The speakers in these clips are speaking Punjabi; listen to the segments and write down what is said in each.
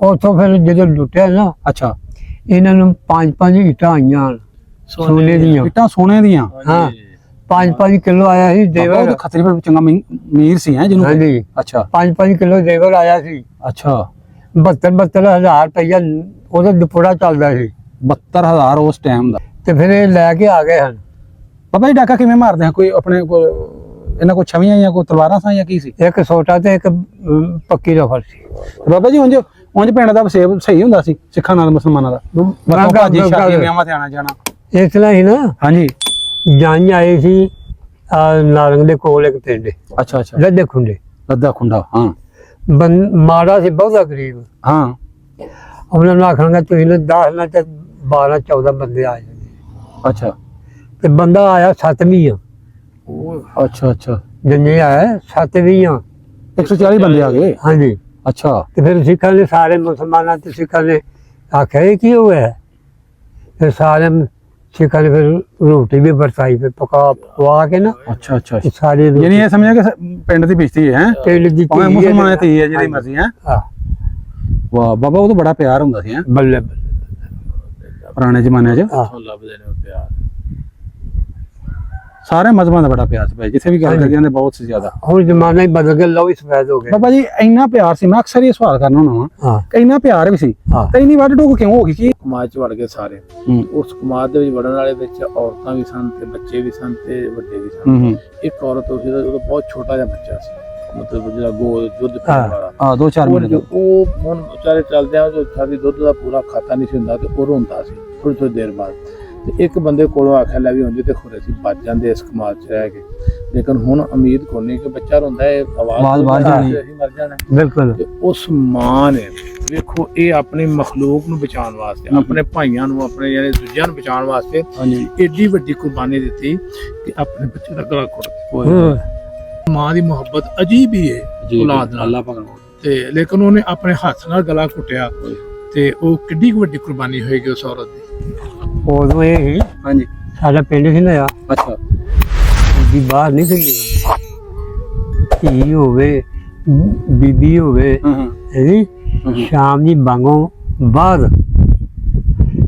ਉੱਥੋਂ ਫਿਰ ਜਦੋਂ ਲੁੱਟਿਆ ਨਾ ਅੱਛਾ ਇਹਨਾਂ ਨੂੰ 5-5 ਇੱਟਾਂ ਆਈਆਂ ਸੋਨੇ ਦੀਆਂ। ਇੱਟਾਂ ਸੋਨੇ ਦੀਆਂ? ਹਾਂ 5-5 ਕਿਲੋ ਆਇਆ ਸੀ ਦੇਵਰ। ਖੱਤਰੀ ਫਿਰ ਚੰਗਾ ਮੀਰ ਸੀ ਹੈ ਜਿਹਨੂੰ? ਹਾਂਜੀ ਅੱਛਾ 5-5 ਕਿਲੋ ਦੇਵਰ ਆਇਆ ਸੀ। ਅੱਛਾ 72,000 ਰੁਪਇਆ ਉਹਦਾ ਦੁਪੜਾ ਚੱਲਦਾ ਸੀ। 72,000 ਉਸ ਟਾਈਮ ਦਾ? ਤੇ ਫਿਰ ਇਹ ਲੈ ਕੇ ਆ ਗਏ ਹਨ। ਬਾਬਾ ਜੀ ਡਾਕਾ ਕਿਵੇਂ ਮਾਰਦੇ ਆ? ਕੋਈ ਆਪਣੇ ਕੋਲ ਇਹਨਾਂ ਕੋਲ ਛਵੀਆਂ ਜਾਂ ਕੋਈ ਤਲਵਾਰਾਂ ਸਾਂ ਜਾਂ ਕੀ ਸੀ? ਇੱਕ ਛੋਟਾ ਤੇ ਇੱਕ ਪੱਕੀ ਰਫਲ ਸੀ। ਬਾਬਾ ਜੀ ਉਂਝ ਪਿੰਡ ਦਾ ਵਸੇਬ ਸਹੀ ਹੁੰਦਾ ਸੀ ਸਿੱਖਾਂ ਨਾਲ ਮੁਸਲਮਾਨਾਂ ਦਾ? ਵਿਆਹਾਂ ਤੇ ਆਣਾ ਜਾਣਾ ਇਸ ਤਰ੍ਹਾਂ ਹੀ ਨਾ। ਹਾਂਜੀ ਜੰਜ ਆਏ ਸੀ ਨਾਰੰਗ ਦੇ ਕੋਲ ਇੱਕ ਪਿੰਡ। ਅੱਛਾ ਅੱਛਾ ਲੱਦੇ ਖੁੰਡੇ। ਲੱਦਾ ਖੁੰਡਾ ਹਾਂ। ਮਾੜਾ ਸੀ ਬਹੁਤਾ ਗਰੀਬ। ਹਾਂ ਉਹਨਾਂ ਨੂੰ ਆਖਣਗਾ ਤੁਸੀਂ 10 ਨਾ ਤੇ 12-14 ਬੰਦੇ ਆ ਜਾਂਦੇ। ਅੱਛਾ ਤੇ ਬੰਦਾ ਆਇਆ 7ਵੀਂ ਆ। ਅੱਛਾ ਅੱਛਾ ਜੰਨੇ ਆਇਆ 7ਵੀਂ ਆ। 140 ਬੰਦੇ ਆ ਗਏ? ਹਾਂਜੀ। ਅੱਛਾ ਤੇ ਫਿਰ ਸਿੱਖਾਂ ਨੇ ਸਾਰੇ ਮੁਸਲਮਾਨਾਂ ਤੇ ਸਿੱਖਾਂ ਨੇ ਆਖਿਆ ਇਹ ਕੀ ਹੋਇਆ? ਫਿਰ ਸਾਰੇ ਸਿੱਖਾਂ ਨੇ ਫਿਰ ਰੋਟੀ ਵੀ ਵਰਤਾਈ ਫਿਰ ਪਕਵਾ ਕੇ ਨਾ। ਅੱਛਾ ਅੱਛਾ ਸਾਰੇ ਯਾਨੀ ਇਹ ਸਮਝਿਆ ਕਿ ਪਿੰਡ ਦੀ ਬੇਇੱਜ਼ਤੀ ਹੈ? ਪਿੰਡ ਦੀ ਮੁਸਲਮਾਨਾਂ ਦੀ ਹੈ ਜਿਹੜੀ ਮਰਜ਼ੀ ਹੈ। ਵਾਹ ਬਾਬਾ ਉਹ ਤਾਂ ਬੜਾ ਪਿਆਰ ਹੁੰਦਾ ਸੀ ਹੈ ਬੱਲੇ ਪੁਰਾਣੇ ਜ਼ਮਾਨੇ 'ਚ। ਲੱਭਦੇ ਨੇ ਪਿਆਰ ਸਾਰੇ ਮਜ਼ਹਬਾਂ ਦਾ ਬੜਾ ਪਿਆਰ ਸੀ ਭਾਈ, ਜਿੱਥੇ ਵੀ ਗੱਲ ਕਰੀ ਜਾਂਦੇ ਬਹੁਤ ਸੀ ਜ਼ਿਆਦਾ। ਹੁਣ ਜ਼ਮਾਨਾ ਹੀ ਬਦਲ ਗਿਆ, ਲਓ ਹੀ ਸਫੈਦ ਹੋ ਗਿਆ। ਬਾਬਾ ਜੀ ਇੰਨਾ ਪਿਆਰ ਸੀ, ਮੈਂ ਅਕਸਰ ਇਹ ਸਵਾਲ ਕਰਨਾ ਹੁੰਦਾ ਹਾਂ ਕਿ ਇੰਨਾ ਪਿਆਰ ਵੀ ਸੀ ਤੇ ਇੰਨੀ ਵੱਢ ਟੋਕ ਕਿਉਂ ਹੋ ਗਈ? ਕੀ ਕਮਾਦ ਚ ਵੜ ਗਏ ਸਾਰੇ। ਉਸ ਕਮਾਦ ਦੇ ਵਿੱਚ ਵੜਨ ਵਾਲੇ ਵਿੱਚ ਔਰਤਾਂ ਵੀ ਸਨ ਤੇ ਬੱਚੇ ਵੀ ਸਨ ਤੇ ਵੱਡੇ ਵੀ ਸਨ। ਇੱਕ ਔਰਤ ਉਹਦਾ ਬਹੁਤ ਛੋਟਾ ਜਿਹਾ ਬੱਚਾ ਸੀ, ਮਤਲਬ ਜਿਹੜਾ ਗੋਦ ਦੁੱਧ ਪੀਣ ਵਾਲਾ 2-4 ਮਹੀਨੇ ਉਹ ਹੁਣ ਵਿਚਾਰੇ ਚੱਲਦੇ ਆ ਜੋ ਸਾਡੀ ਦੁੱਧ ਦਾ ਪੂਰਾ ਖਾਤਾ ਨਹੀਂ ਸੀ ਹੁੰਦਾ ਤੇ ਉਹ ਰੋਂਦਾ ਸੀ ਥੋੜੀ ਥੋੜੀ ਦੇਰ ਬਾਅਦ। ਤੇ ਇੱਕ ਬੰਦੇ ਕੋਲੋਂ ਆਖਿਆ ਲੈ ਵੀ ਹੁੰਦੇ ਤੇ ਖੁਰੇ ਸੀ ਬਚ ਜਾਂਦੇ ਇਸ ਕਮਾਦ ਚ ਰਹਿ ਕੇ, ਲੇਕਿਨ ਹੁਣ ਉਮੀਦ ਕੋਈ ਨਹੀਂ ਕਿ ਬੱਚਾ ਰੋਂਦਾ ਹੈ ਆਵਾਜ਼ ਬਾਹਰ ਜਾਣੀ ਅਸੀਂ ਮਰ ਜਾਣਾ। ਬਿਲਕੁਲ। ਤੇ ਉਸ ਮਾਂ ਨੇ ਵੇਖੋ ਇਹ ਆਪਣੀ ਮਖਲੂਕ ਨੂੰ ਬਚਾਉਣ ਵਾਸਤੇ, ਆਪਣੇ ਭਾਈਆਂ ਨੂੰ, ਆਪਣੇ ਜਿਹੜੇ ਦੂਜਿਆਂ ਨੂੰ ਬਚਾਉਣ ਵਾਸਤੇ ਏਡੀ ਵੱਡੀ ਕੁਰਬਾਨੀ ਦਿੱਤੀ ਕਿ ਆਪਣੇ ਬੱਚੇ ਦਾ ਗਲਾ ਘੁੱਟ। ਮਾਂ ਦੀ ਮੁਹੱਬਤ ਅਜੀਬ ਹੀ ਹੈ ਔਲਾਦ ਨਾਲ ਤੇ, ਲੇਕਿਨ ਉਹਨੇ ਆਪਣੇ ਹੱਥ ਨਾਲ ਗਲਾ ਘੁੱਟਿਆ ਤੇ ਉਹ ਕਿੱਡੀ ਵੱਡੀ ਕੁਰਬਾਨੀ ਹੋਏਗੀ ਉਸ ਔਰਤ ਦੀ। ਉਦੋਂ ਇਹ ਸੀ ਹਾਂਜੀ ਸਾਡਾ ਪਿੰਡ ਸੀ ਨਾ। ਅੱਛਾ ਜੀ ਬਾਹਰ ਨਹੀਂ ਸੀ, ਧੀ ਹੋਵੇ ਬੀਬੀ ਹੋਵੇ ਇਹਦੀ ਸ਼ਾਮ ਦੀ ਵਾਂਗੋਂ ਬਾਹਰ,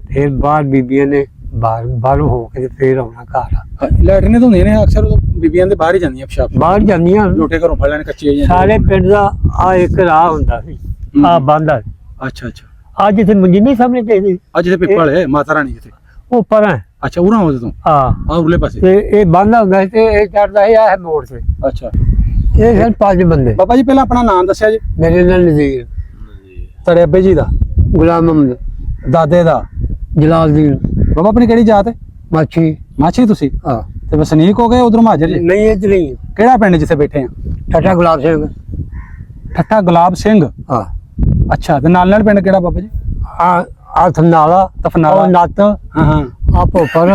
ਫਿਰ ਬਾਹਰ ਬੀਬੀਆਂ ਨੇ ਬਾਹਰੋਂ ਹੋ ਕੇ ਫੇਰ ਆਉਣਾ ਘਰ। ਲੈਟਰੀਨ ਤਾਂ ਹੁੰਦੀਆਂ ਨੇ ਅਕਸਰ, ਉਦੋਂ ਬੀਬੀਆਂ ਦੇ ਬਾਹਰ ਹੀ ਜਾਂਦੀਆਂ ਪਿਸ਼ਾਬ, ਬਾਹਰ ਜਾਂਦੀਆਂ ਲੋਟੇ ਘਰੋਂ ਫੜ ਲੈਣ ਕੱਚੇ। ਸਾਰੇ ਪਿੰਡ ਦਾ ਆ ਇੱਕ ਰਾਹ ਹੁੰਦਾ ਸੀ, ਆ ਬੰਦਾ। ਅੱਛਾ ਅੱਛਾ ਅੱਜ ਇੱਥੇ ਮੰਜੀ ਨਹੀਂ ਸਾਹਮਣੇ ਚਾਹੀਦੀ, ਅੱਜ ਤੇ ਪਿੱਪਲ ਹੈ ਮਾਤਾ ਰਾਣੀ ਜਿੱਥੇ ਉਹ ਪਰ ਹੈ। ਅੱਛਾ ਉਰਾਂ ਹੋ ਤੂੰ? ਹਾਂ ਉਰਲੇ ਪਾਸੇ। ਤੇ ਇਹ ਬੰਦਾ ਹੁੰਦਾ ਸੀ ਤੇ ਇਹ ਚੜਦਾ ਸੀ ਆ ਮੋੜ ਤੇ। ਅੱਛਾ ਇਹ ਸਨ 5 ਬੰਦੇ। ਬਾਬਾ ਜੀ ਪਹਿਲਾਂ ਆਪਣਾ ਨਾਮ ਦੱਸਿਆ ਜੀ। ਮੇਰੇ ਨਾਲ ਨਜ਼ੀਰ, ਤੁਹਾਡੇ ਅੱਬੇ ਜੀ ਦਾ? ਗੁਲਾਮ ਮੁਹੰਮਦ, ਦਾਦੇ ਦਾ? ਜਲਾਲਦੀਨ। ਬਾਬਾ ਆਪਣੀ ਕਿਹੜੀ ਜਾਤ ਹੈ? ਮਾਛੀ ਤੁਸੀਂ? ਹਾਂ। ਤੇ ਵਸਨੀਕ ਹੋ ਗਏ ਉਧਰੋਂ ਮਹਾਜਰ ਜੀ? ਨਹੀਂ ਇਹ ਨਹੀਂ। ਕਿਹੜਾ ਪਿੰਡ ਜਿੱਥੇ ਬੈਠੇ ਆ? ਠੱਠਾ ਗੁਲਾਬ ਸਿੰਘ। ਠੱਠਾ ਗੁਲਾਬ ਸਿੰਘ? ਹਾਂ। ਅੱਛਾ ਤੇ ਨਾਲ ਪਿੰਡ ਕਿਹੜਾ ਬਾਬਾ ਜੀ? ਆ ਥਨਾਲਾ, ਤਫਨਾਲਾ, ਨੱਤ, ਹਾਂ ਹਾਂ, ਆ ਭੋਪਰ,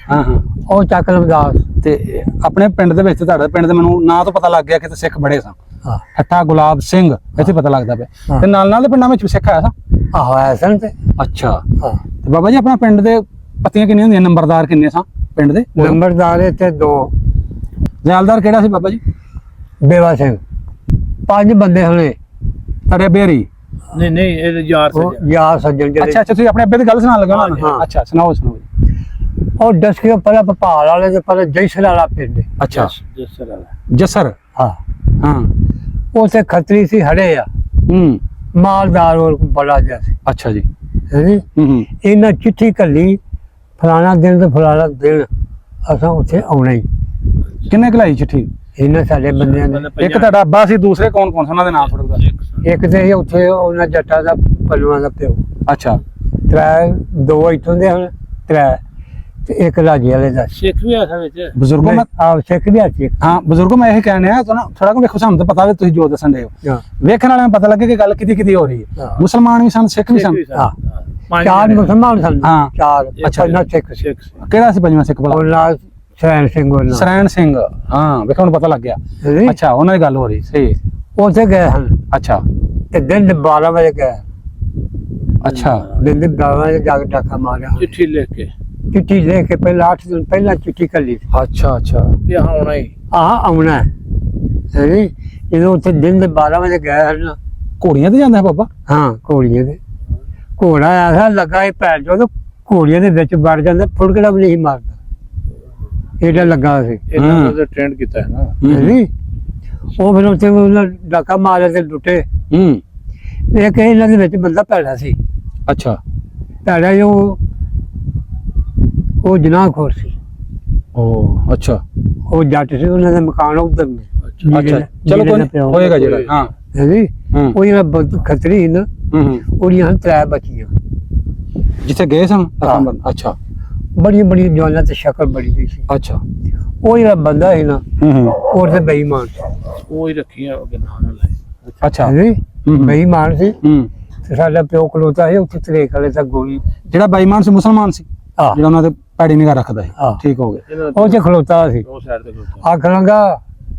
ਹਾਂ ਹਾਂ, ਉਹ ਚੱਕ ਲਮਦਾਸ। ਤੇ ਆਪਣੇ ਪਿੰਡ ਦੇ ਵਿੱਚ, ਤੁਹਾਡੇ ਪਿੰਡ ਦੇ ਮੈਨੂੰ ਨਾਂ ਤੋਂ ਪਤਾ ਲੱਗ ਗਿਆ ਕਿ ਤੇ ਸਿੱਖ ਬੜੇ ਸਨ। ਹਾਂ। ਠੱਠਾ ਗੁਲਾਬ ਸਿੰਘ ਇੱਥੇ ਪਤਾ ਲੱਗਦਾ ਪਿਆ। ਤੇ ਨਾਲ ਦੇ ਪਿੰਡਾਂ ਵਿੱਚ ਸਿੱਖ ਆਇਆ ਸਾਂ? ਆਹੋ ਆਇਆ ਸਨ ਤੇ। ਅੱਛਾ। ਹਾਂ। ਤੇ ਬਾਬਾ ਜੀ ਆਪਣਾ ਪਿੰਡ ਦੇ ਪੱਤੀਆਂ ਕਿੰਨੀਆਂ ਹੁੰਦੀਆਂ, ਨੰਬਰਦਾਰ ਕਿੰਨੇ ਸਾਂ ਪਿੰਡ ਦੇ? ਨੰਬਰਦਾਰ ਇੱਥੇ 2। ਜ਼ੈਲਦਾਰ ਕਿਹੜਾ ਸੀ ਬਾਬਾ ਜੀ? ਬੇਵਾ ਸਿੰਘ। 5 ਬੰਦੇ ਹੋਣੇ ਤੁਹਾਡੇ ਬੇਰੀ? ਨਹੀਂ ਇਹ ਯਾਰ ਸੱਜਣ ਜਿਹੜੇ। ਅੱਛਾ ਤੁਸੀਂ ਆਪਣੇ ਅੱਬੇ ਦੀ ਗੱਲ ਸੁਣਾ ਲਗਾ ਨਾ? ਅੱਛਾ ਸੁਣਾਓ ਸੁਣਾਓ। ਉਹ ਡਸਕਿਓ ਪਹਿਲਾਂ ਭਪਾਲ ਵਾਲੇ ਤੇ ਪਰ ਜੈਸਰ ਵਾਲਾ ਪਿੰਡ। ਅੱਛਾ ਜਸਰ ਵਾਲਾ। ਜਸਰ? ਹਾਂ ਹਾਂ। ਉੱਥੇ ਖੱਤਰੀ ਸੀ, ਹੜੇ ਆ। ਮਾਲਦਾਰ ਔਰ ਬੜਾ ਜਿਹਾ ਸੀ। ਅੱਛਾ ਜੀ। ਇਹਨਾਂ ਚਿੱਠੀ ਘੱਲੀ ਫਲਾਣਾ ਦਿਨ ਤੇ ਫਲਾਣਾ ਦਿਨ ਅਸਾਂ ਉੱਥੇ ਆਉਣਾ ਹੀ। ਕਿੰਨੇ ਘਲਾਈ ਚਿੱਠੀ? ਇਹਨਾਂ ਸਾਡੇ ਬੰਦਿਆਂ ਨੇ। ਇੱਕ ਤੁਹਾਡਾ ਅੱਬਾ ਸੀ, ਦੂਸਰੇ ਕੌਣ ਉਹਨਾਂ ਦੇ ਨਾਮ ਥੋੜਾ? ਇੱਕ ਤੇ ਉੱਥੇ ਉਹਨਾਂ ਜੱਟਾਂ ਦਾ ਪਲੂਆਂ ਦਾ ਪਿਓ। ਅੱਛਾ। 2 ਇੱਥੋਂ ਦੇ ਹੁਣ, 3 ਤੇ ਇੱਕ ਰਾਜੀ ਵਾਲੇ ਦਾ। ਸਿੱਖ ਵੀ ਆ ਵਿੱਚ ਬਜ਼ੁਰਗੋ ਮੈਂ ਸਿੱਖ ਵੀ ਆ ਸੀ। ਹਾਂ ਬਜ਼ੁਰਗੋ ਮੈਂ ਇਹ ਕਹਿਣੇ ਆ ਥੋੜਾ ਕੋ ਵੇਖੋ, ਸਾਨੂੰ ਤਾਂ ਪਤਾ ਵੀ ਤੁਸੀਂ ਜੋ ਦੱਸਣ ਦੇ ਹੋ, ਵੇਖਣ ਵਾਲਿਆਂ ਨੂੰ ਪਤਾ ਲੱਗੇ ਕਿ ਗੱਲ ਕਿਦੀ ਹੋ ਰਹੀ ਹੈ। ਮੁਸਲਮਾਨ ਵੀ ਸਨ, ਸਿੱਖ ਵੀ ਸਨ। 4 ਮੁਸਲਮਾਨ ਸਨ। ਹਾਂ 4। ਅੱਛਾ ਸਿੱਖ। ਕਿਹੜਾ ਸੀ 5ਵਾਂ ਸਿੱਖ ਭਲਾ? ਸਰੈਣ ਸਿੰਘ। ਸਰੈਣ ਸਿੰਘ। ਹਾਂ ਵੇਖੋ ਹੁਣ ਪਤਾ ਲੱਗ ਗਿਆ। ਅੱਛਾ ਉਹਨਾਂ ਦੀ ਗੱਲ ਹੋ ਰਹੀ ਸਹੀ। ਉੱਥੇ ਗਏ ਹਨ। ਅੱਛਾ। ਤੇ ਦਿਨ 12 ਵਜੇ ਗਏ। ਅੱਛਾ। ਦਿਨ 12 ਵਜੇ ਜਾ ਕੇ ਡਾਕਾ ਮਾਰਿਆ। ਚਿੱਠੀ ਲਿਖ ਕੇ? ਚਿੱਠੀ ਲੈ ਕੇ ਪਹਿਲਾਂ 8 ਦਿਨ ਪਹਿਲਾਂ ਚਿੱਠੀ ਘੱਲੀ। ਅੱਛਾ ਅੱਛਾ। ਵੀ ਆਉਣਾ ਹੀ। ਆਉਣਾ ਹੈ। ਜਦੋਂ ਉੱਥੇ ਦਿਨ ਦੇ 12 ਵਜੇ ਗਏ ਹਨ ਘੋੜੀਆਂ ਤੇ ਜਾਂਦਾ ਹੈ ਬਾਬਾ? ਹਾਂ ਘੋੜੀਆਂ ਦੇ, ਘੋੜਾ ਐਸਾ ਲੱਗਾ ਇਹ ਪੈਰ ਜੋ ਘੋੜੀਆਂ ਦੇ ਵਿੱਚ ਵੜ ਜਾਂਦਾ, ਫੁੜਕੜਾ ਵੀ ਨਹੀਂ ਮਾਰਦਾ, ਏਡਾ ਲੱਗਾ ਸੀ। ਇਹਨਾਂ ਦਾ ਟ੍ਰੈਂਡ ਕੀਤਾ ਹੈ ਨਾ। ਨਹੀਂ ਉਹ ਫਿਰ ਉੱਥੇ ਉਹਨਾਂ ਡਾਕਾ ਮਾਰਿਆ ਤੇ ਲੁੱਟੇ। ਹੂੰ ਇਹ ਕਹੇ ਇਹਨਾਂ ਦੇ ਵਿੱਚ ਬੰਦਾ ਭੈੜਾ ਸੀ, ਅੱਛਾ ਭੈੜਾ ਉਹ ਜਨਾਹਖੋਰ ਸੀ, ਉਹ ਅੱਛਾ ਉਹ ਜੱਟ ਸੀ, ਉਹਨਾਂ ਦਾ ਮਕਾਨ ਉਧਰ ਨੇ। ਅੱਛਾ ਚਲੋ ਕੋਈ ਨੀ, ਹੋਏਗਾ ਜਿਹੜਾ। ਹਾਂ ਹਾਂਜੀ ਹੂੰ ਉਹ ਜਿਹੜਾ ਖਤਰੀ ਸੀ ਨਾ, ਹੂੰ ਉਹਦੀਆਂ ਹਨ 3 ਬੱਚੀਆਂ, ਜਿੱਥੇ ਗਏ ਸਨ? ਹਾਂ। ਅੱਛਾ ਬੜੀਆਂ ਬੜੀਆਂ ਜਵਾਨਾਂ ਤੇ ਸ਼ਕਲ ਬੜੀ ਗਈ ਸੀ। ਅੱਛਾ ਉਹ ਜਿਹੜਾ ਬੰਦਾ ਸੀ ਨਾ, ਹੂੰ ਉਹ ਤੇ ਬੇਈਮਾਨ ਸੀ। ਉਹ ਹੀ ਰੱਖੀਆਂ ਅੱਗੇ ਨਾਂ ਨਾਲ ਲਾਏ। ਅੱਛਾ ਹਾਂਜੀ ਹੂੰ। ਬੇਈਮਾਨ ਸੀ। ਹੂੰ ਤੇ ਸਾਡਾ ਪਿਓ ਖਲੋਤਾ ਸੀ ਉੱਥੇ ਤਰੇਕ ਵਾਲੇ ਤੱਕ ਗੋਲੀ। ਜਿਹੜਾ ਬੇਈਮਾਨ ਸੀ ਮੁਸਲਮਾਨ ਸੀ, ਆਹ ਜਿਹੜਾ ਉਹਨਾਂ ਤੇ ਪੈੜੀ ਨਿਗਾਹ ਰੱਖਦਾ ਸੀ। ਆਹ। ਠੀਕ ਹੋ ਗਿਆ। ਇਹਨਾਂ ਉਹ ਤੇ ਖਲੋਤਾ ਸੀ, ਉਹ ਸਾਈਡ ਤੇ ਖਲੋਤਾ। ਆਖਣਾਗਾ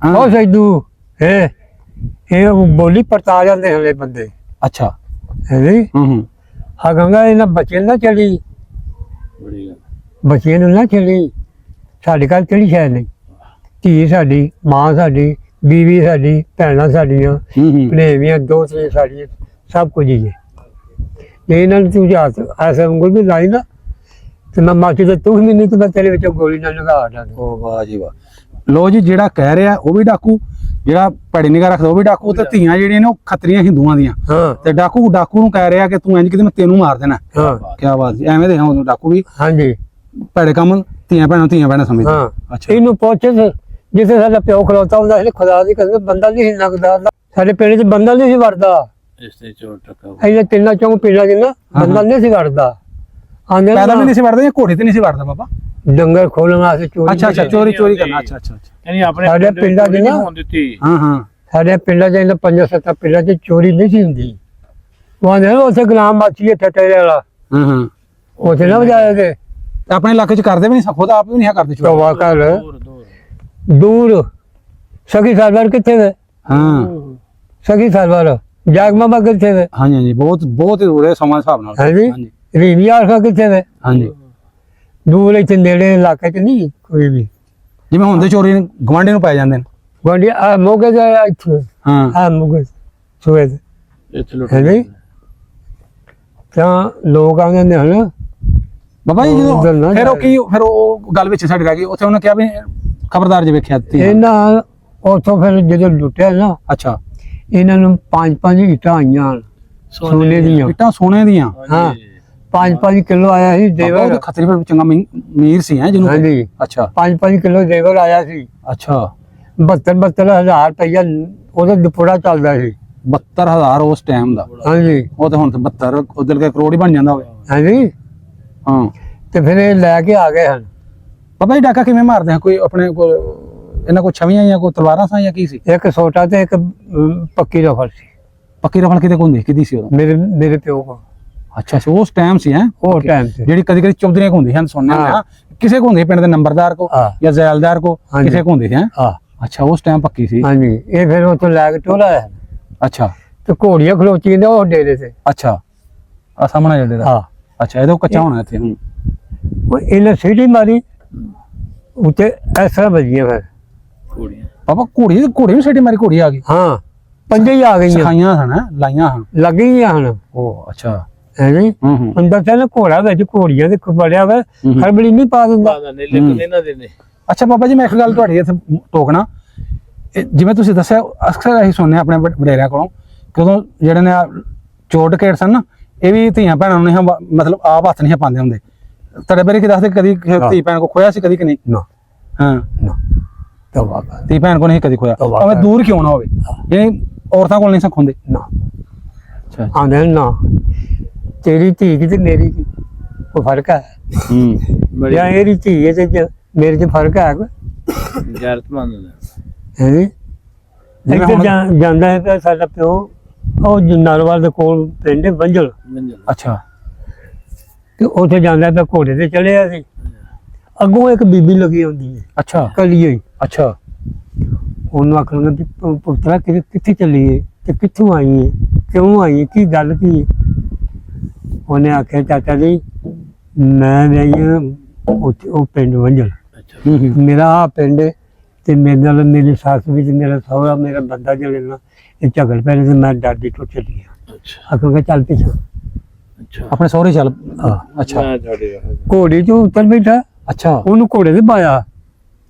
ਹਾਂ। ਉਹ ਸੈਦੂ ਇਹ ਬੋਲੀ ਪਰਤਾ ਜਾਂਦੇ ਹਲੇ ਬੰਦੇ। ਅੱਛਾ ਹਾਂਜੀ ਹੂੰ ਆਖਾਂਗਾ ਇਹਨਾਂ ਬੱਚੇ ਨਾ ਚਲੀ, ਬੜੀ ਗੱਲ। ਬੱਚੇ ਨੂੰ ਨਾ ਚਲੀ, ਸਾਡੇ ਘਰ ਕਿਹੜੀ ਸ਼ਾਇਦ ਨਹੀਂ, ਧੀ ਸਾਡੀ, ਮਾਂ ਸਾਡੀ, ਬੀਵੀ ਸਾਡੀ, ਭੈਣਾਂ ਸਾਡੀਆਂ, ਹੂੰ ਭਣੇਵੀਆਂ, ਦੋਤਰੀਆਂ ਸਾਡੀਆਂ, ਸਭ ਕੁਝ ਹੀ ਹੈ। ਜੇ ਇਹਨਾਂ ਨੂੰ ਤੂੰ ਹੱਥ ਐਸੇ ਉਂਗਲ ਵੀ ਲਾਈ ਨਾ ਤੇ ਮੈਂ ਮਾਚੀ ਤੇ ਤੂੰ ਵੀ ਨਹੀਂ, ਤੇ ਮੈਂ ਤੇਰੇ ਵਿੱਚੋਂ ਗੋਲੀ ਨਾਲ ਲਗਾ ਦਾਂ। ਉਹ ਵਾਹ ਜੀ ਵਾਹ। ਲੋ ਜੀ, ਜਿਹੜਾ ਕਹਿ ਰਿਹਾ ਉਹ ਵੀ ਡਾਕੂ, ਜਿਹੜਾ ਪੈੜੀ ਨਿਗਾਹ ਰੱਖਦਾ ਉਹ ਵੀ ਡਾਕੂ, ਤੇ ਧੀਆਂ ਜਿਹੜੀਆਂ ਨੇ ਉਹ ਖੱਤਰੀਆਂ ਹਿੰਦੂਆਂ ਦੀਆਂ। ਹਾਂ ਤੇ ਡਾਕੂ ਨੂੰ ਕਹਿ ਰਿਹਾ ਕਿ ਤੂੰ ਇੰਜ ਕਿਤੇ ਮੈਂ ਤੈਨੂੰ ਮਾਰ ਦੇਣਾ। ਹਾਂ ਕੀ ਬਾਤ ਜੀ, ਐਵੇਂ ਦੇ ਹਾਂ ਡਾਕੂ ਵੀ ਹਾਂਜੀ ਭੈੜੇ ਕੰਮ ਧੀਆਂ ਭੈਣਾਂ ਸਮਝਦੇ। ਹਾਂ ਅੱਛਾ ਇਹਨੂੰ ਪੁੱਛ ਜਿੱਥੇ ਸਾਡਾ ਪਿਓ ਖਲੋਤਾ ਹੁੰਦਾ ਸੀ, ਖੁਦਾ ਦੀ ਕਸਮ ਬੰਦਾ ਨਹੀਂ ਸੀ ਲੱਗਦਾ, ਸਾਡੇ ਪਿੰਡ 'ਚ ਬੰਦਾ ਨਹੀਂ ਸੀ ਵੜਦਾ। ਇਸ ਤੇ ਚੋਰ ਟੱਕਾ ਇਹਨੇ ਤਿੰਨਾਂ ਚੋਂ ਪਿੰਡਾਂ 'ਚ ਨਾ ਬੰਦਾ ਨਹੀਂ ਸੀ ਵੜਦਾ। ਆਂਦੇ ਪੈਦਾ ਵੀ ਨਹੀਂ ਸੀ ਵੜਦਾ ਜਾਂ ਘੋੜੇ ਤੇ ਨਹੀਂ ਸੀ ਵੜਦਾ ਬਾਬਾ? ਡੰਗਰ ਖੋਲਣ ਵਾਸਤੇ ਚੋਰੀ। ਅੱਛਾ ਚੋਰੀ ਕਰਨਾ। ਅੱਛਾ ਯਾਨੀ ਆਪਣੇ ਸਾਡੇ ਪਿੰਡਾਂ 'ਚ ਨਹੀਂ ਨਾ ਹੋਣ ਦਿੱਤੀ। ਹਾਂ ਸਾਡੇ ਪਿੰਡਾਂ 'ਚ ਇਹਨਾਂ 5-7 ਪਿੰਡਾਂ 'ਚ ਚੋਰੀ ਨਹੀਂ ਸੀ ਹੁੰਦੀ। ਉਹ ਆਂਦੇ ਨਾ ਉੱਥੇ ਗੁਲਾਮ ਮਾਚੀ ਇੱਥੇ ਟੇਰੇ ਵਾਲਾ, ਹਾਂ ਉੱਥੇ ਨਾ ਵਜਾਇਆ ਤੇ ਆਪਣੇ ਇਲਾਕੇ 'ਚ ਕਰਦੇ ਵੀ ਨਹੀਂ, ਖੁਦ ਆਪ ਵੀ ਨਹੀਂ ਕਰਦੇ ਚੋਰੀ। ਤੋਬਾ ਕਰ ਦੂਰ ਦੂਰ ਸਗੀ ਸਰਵਰ ਕਿੱਥੇ ਵੇ? ਹਾਂ ਸਗੀ ਸਰਵਰ ਜਾਗਮਾ ਬਾ ਕਿੱਥੇ ਵੇ? ਹਾਂਜੀ ਬਹੁਤ ਹੀ ਦੂਰ ਹੈ ਸਮਾਂ ਹਿਸਾਬ ਨਾਲ। ਹਾਂਜੀ ਰੀਵੀ ਆਲਫਾ ਕਿੱਥੇ ਵੇ? ਹਾਂਜੀ ਦੂਰ ਇੱਥੇ ਨੇੜੇ ਇਲਾਕੇ 'ਚ ਨਹੀਂ ਕੋਈ ਵੀ। ਜਿਵੇਂ ਹੁੰਦੇ ਚੋਰੀ ਗਵਾਂਢੀ ਨੂੰ ਪੈ ਜਾਂਦੇ ਨੇ। ਗੁਆਂਢੀ ਆ ਮੋਗੇ ਦਾ ਇੱਥੇ ਹਾਂ ਆ ਮੋਗੇ ਸੂਏ ਤੇ ਇੱਥੇ ਲੁੱਟ ਹੈਨੀ ਤਾਂ ਲੋਕ ਆਉਂਦੇ ਨੇ ਹਨ। ਬਾਬਾ ਜੀ ਉਧਰ ਨਾ ਜਦੋਂ ਫਿਰ ਉਹ ਗੱਲ ਵਿੱਚ ਸਾਡੀ ਰਹਿ ਗਈ। ਉੱਥੇ ਉਹਨੇ ਕਿਹਾ ਵੀ ਖਬਰਦਾਰ ਜੇ ਵੇਖਿਆ ਤੀ। ਇਹਨਾਂ ਉੱਥੋਂ ਫਿਰ ਜਦੋਂ ਲੁੱਟਿਆ ਨਾ, ਅੱਛਾ ਇਹਨਾਂ ਨੂੰ 5-5 ਇੱਟਾਂ ਆਈਆਂ ਸੋਨੇ ਦੀਆਂ। ਇੱਟਾਂ ਸੋਨੇ ਦੀਆਂ। ਹਾਂ 5-5 ਕਿਲੋ ਆਇਆ ਸੀ ਬਾਬਾ ਦੇਵਰ। ਉਹਦੇ ਖਤਰੇ ਫਿਰ ਚੰਗਾ ਮੀਰ ਸੀ ਹੈ ਜਿਹਨੂੰ। ਹਾਂਜੀ ਅੱਛਾ 5-5 ਕਿਲੋ ਦੇਵਰ ਆਇਆ ਸੀ। ਅੱਛਾ 72,000 ਰੁਪਇਆ ਉਹਦਾ ਦੁਪੜਾ ਚੱਲਦਾ ਸੀ। 72,000 ਉਸ ਟਾਈਮ ਦਾ। ਹਾਂਜੀ ਉਹ ਤਾਂ ਹੁਣ ਤਾਂ 72 ਉਧਰ ਕੇ ਕਰੋੜ ਹੀ ਬਣ ਜਾਂਦਾ ਹੋਵੇ। ਹਾਂਜੀ ਹਾਂ ਤੇ ਫਿਰ ਇਹ ਲੈ ਕੇ ਆ ਗਏ ਹਨ। ਬਾਬਾ ਜੀ ਡਾਕਾ ਕਿਵੇਂ ਮਾਰਦੇ ਆ? ਕੋਈ ਆਪਣੇ ਕੋਲ ਇਹਨਾਂ ਕੋਲ ਛਵੀਆਂ ਜਾਂ ਕੋਈ ਤਲਵਾਰਾਂ ਸਾਂ ਜਾਂ ਕੀ ਸੀ? ਇੱਕ ਛੋਟਾ ਤੇ ਇੱਕ ਪੱਕੀ ਰਫਲ ਸੀ। ਪੱਕੀ ਰਫਲ ਕਿਤੇ ਹੁੰਦੀ ਕਿਹਦੀ ਸੀ ਉਦੋਂ? ਮੇਰੇ ਪਿਓ ਕੋਲ ਅੱਛਾ ਉਸ ਟਾਈਮ ਸੀ ਹੈ ਉਹ ਟਾਈਮ ਤੇ। ਜਿਹੜੀ ਕਦੀ ਚੌਧਰੀਆਂ ਕੋ ਹੁੰਦੀ ਹਨ ਸੁਣਨੇ ਆ, ਕਿਸੇ ਕੋ ਹੁੰਦੀ ਪਿੰਡ ਦੇ ਨੰਬਰਦਾਰ ਕੋ ਹਾਂ। ਜਾਂ ਜ਼ੈਲਦਾਰ ਕੋ, ਹਾਂਜੀ। ਕਿਸੇ ਕੋ ਹੁੰਦੀ ਹੈ। ਹਾਂ ਅੱਛਾ ਉਸ ਟਾਈਮ ਪੱਕੀ ਸੀ। ਹਾਂਜੀ ਇਹ ਫਿਰ ਉੱਥੋਂ ਲੈ ਕੇ ਟੋਲਾ ਆਇਆ ਅੱਛਾ ਤੇ ਘੋੜੀਆਂ ਖਲੋਚੀਆਂ ਨੇ ਉਹ ਡੇਰੇ ਤੇ। ਅੱਛਾ ਆ ਸਾਹਮਣੇ ਜਿਹੜੇ ਦਾ। ਹਾਂ ਅੱਛਾ ਇਹਦੋਂ ਕੱਚਾ ਹੋਣਾ ਇੱਥੇ ਹੁਣ। ਉਹ ਇਹਨੇ ਸੀਟੀ ਮਾਰੀ ਉੱਤੇ ਇਸ ਤਰ੍ਹਾਂ ਵੱਜੀਆਂ ਫਿਰ। ਕੁੜੀਆਂ ਬਾਬਾ ਘੋੜੀ ਵੀ ਛੇਟੀ ਮਾਰੀ, ਘੋੜੀ ਆ ਗਈ। ਹਾਂ ਪੰਜੇ ਹੀ ਆ ਗਈਆਂ, ਸਿਖਾਈਆਂ ਹਨ ਲਾਈਆਂ ਹਨ। ਲੱਗ ਗਈਆਂ ਹਨ। ਉਹ ਅੱਛਾ ਹੈਨੀ ਹੂੰ ਅੰਦਰ ਤੇ ਨਾ ਘੋੜਾ ਵਿੱਚ ਘੋੜੀਆਂ ਦੇ ਬੜਿਆ ਵਾ, ਖਰਬਲੀ ਨਹੀਂ ਪਾ ਦਿੰਦਾ। ਬਾਦਾ ਨੇ ਲੇਕਿਨ ਇਹਨਾਂ ਦੇ ਨੇ। ਅੱਛਾ ਬਾਬਾ ਜੀ ਮੈਂ ਇੱਕ ਗੱਲ ਤੁਹਾਡੀ ਇੱਥੇ ਟੋਕਣਾ, ਜਿਵੇਂ ਤੁਸੀਂ ਦੱਸਿਆ ਅਕਸਰ ਅਸੀਂ ਸੁਣਨੇ ਆਪਣੇ ਵਡੇਰਿਆਂ ਕੋਲੋਂ ਕਦੋਂ ਜਿਹੜੇ ਨੇ ਚੋਰ ਡਕੈਤ ਸਨ ਨਾ, ਇਹ ਵੀ ਧੀਆਂ ਭੈਣਾਂ ਨੂੰ ਨਹੀਂ ਮਤਲਬ ਆਪ ਹੱਥ ਨਹੀਂ ਪਾਉਂਦੇ ਹੁੰਦੇ। ਤੁਹਾਡੇ ਬਾਰੇ ਕੀ ਦੱਸਦੇ ਕਦੀ ਧੀ ਭੈਣ ਕੋ ਖੋਇਆ ਸੀ ਕਦੀ ਕਿ ਨਹੀਂ? ਨਾ ਹਾਂ ਨਾ ਤਵਾ ਕਰ ਧੀ ਭੈਣ ਕੋ ਨਹੀਂ ਕਦੀ ਖੋਇਆ, ਭਾਵੇਂ ਦੂਰ ਕਿਉਂ ਨਾ ਹੋਵੇ। ਯਾਨੀ ਔਰਤਾਂ ਕੋਲ ਨਹੀਂ ਸਿਖਾਉਂਦੇ ਨਾ। ਅੱਛਾ ਆਂਦੇ ਨਾ ਤੇਰੀ ਧੀ ਕੀ ਤੇ ਮੇਰੀ ਕੀ ਕੋਈ ਫਰਕ ਹੈ? ਜਾਂ ਇਹਦੀ ਧੀ ਹੈ ਤੇ ਮੇਰੇ 'ਚ ਫਰਕ ਹੈ ਕੋਈ? ਗੈਰਤਮੰਦ ਨੇ। ਹੈਨੀ ਇੱਥੇ ਜਾਂਦਾ ਹੈ ਤਾਂ ਸਾਡਾ ਪਿਓ ਉਹ ਨਰਵਾਲ ਦੇ ਕੋਲ ਪਿੰਡ ਬੰਜਲ। ਅੱਛਾ ਤੇ ਉੱਥੇ ਜਾਂਦਾ ਤਾਂ ਘੋੜੇ ਤੇ ਚੜਿਆ ਸੀ। ਅੱਗੋਂ ਇੱਕ ਬੀਬੀ ਲੱਗੀ ਹੁੰਦੀ ਹੈ ਅੱਛਾ ਕਲੀ ਹੋਈ। ਅੱਛਾ ਉਹਨੂੰ ਆਖਣਾ ਵੀ ਪੁੱਤਰਾ ਕਿੱਥੇ ਚੱਲੀਏ ਤੇ ਕਿੱਥੋਂ ਆਈ ਹੈ, ਕਿਉਂ ਆਈ ਹੈ, ਕੀ ਗੱਲ ਕੀ ਹੈ? ਉਹਨੇ ਆਖਿਆ ਚਾਚਾ ਜੀ ਮੈਂ ਉਹ ਪਿੰਡ ਵੰਜਲ, ਅੱਛਾ ਮੇਰਾ ਆਹ ਪਿੰਡ ਤੇ ਮੇਰੇ ਨਾਲ ਮੇਰੀ ਸੱਸ ਵੀ ਤੇ ਮੇਰਾ ਸਹੁਰਾ ਮੇਰਾ ਬੰਦਾ ਜਿਹੜੇ ਨਾ ਇਹ ਝਗੜ ਪੈ ਤੇ ਮੈਂ ਡਰਦੀ ਟੁੱਟ ਚਲੀ ਗਿਆ। ਅੱਛਾ ਅਕਲ ਕੇ ਚੱਲ ਪਿੱਛਾ ਅੱਛਾ ਆਪਣੇ ਸਹੁਰੇ ਚੱਲ ਹਾਂ ਅੱਛਾ ਮੈਂ ਤੁਹਾਡੇ ਘੋੜੀ ਤੋਂ ਉੱਤਰ ਬੈਠਾ ਅੱਛਾ ਉਹਨੂੰ ਘੋੜੇ ਤੇ ਪਾਇਆ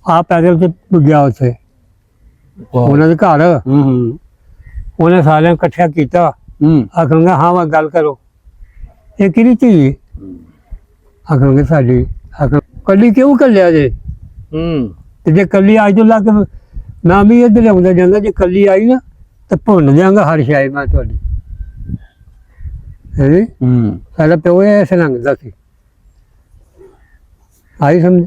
ਆ ਪੈਦਲ ਤੇ ਗਿਆ ਉੱਥੇ ਵਾਹ। ਉਹਨਾਂ ਦੇ ਘਰ ਹੂੰ ਉਹਨੇ ਸਾਰਿਆਂ ਨੂੰ ਇਕੱਠਿਆ ਕੀਤਾ ਆਖਾਂਗਾ ਹਾਂ ਵਾ ਗੱਲ ਕਰੋ ਇਹ ਕਿਹੜੀ ਧੀ ਆਖਾਂਗੇ ਸਾਡੀ ਆਖਾਂ ਕੱਲੀ ਕਿਉਂ ਕੱਲਿਆ ਜੇ ਤੇ ਜੇ ਕੱਲੀ ਆਈ ਤੋਂ ਲੱਗ ਨਾ ਵੀ ਇੱਧਰ ਆਉਂਦਾ ਜਾਂਦਾ ਜੇ ਕੱਲੀ ਆਈ ਨਾ ਤਾਂ ਭੁੰਨ ਦਿਆਂਗਾ ਹਰ ਸ਼ਾਇ ਮੈਂ ਤੁਹਾਡੀ ਹੈ ਸਾਡਾ ਪਿਓ ਐਸੇ ਲੰਘਦਾ ਸੀ ਆਈ ਸਮਝ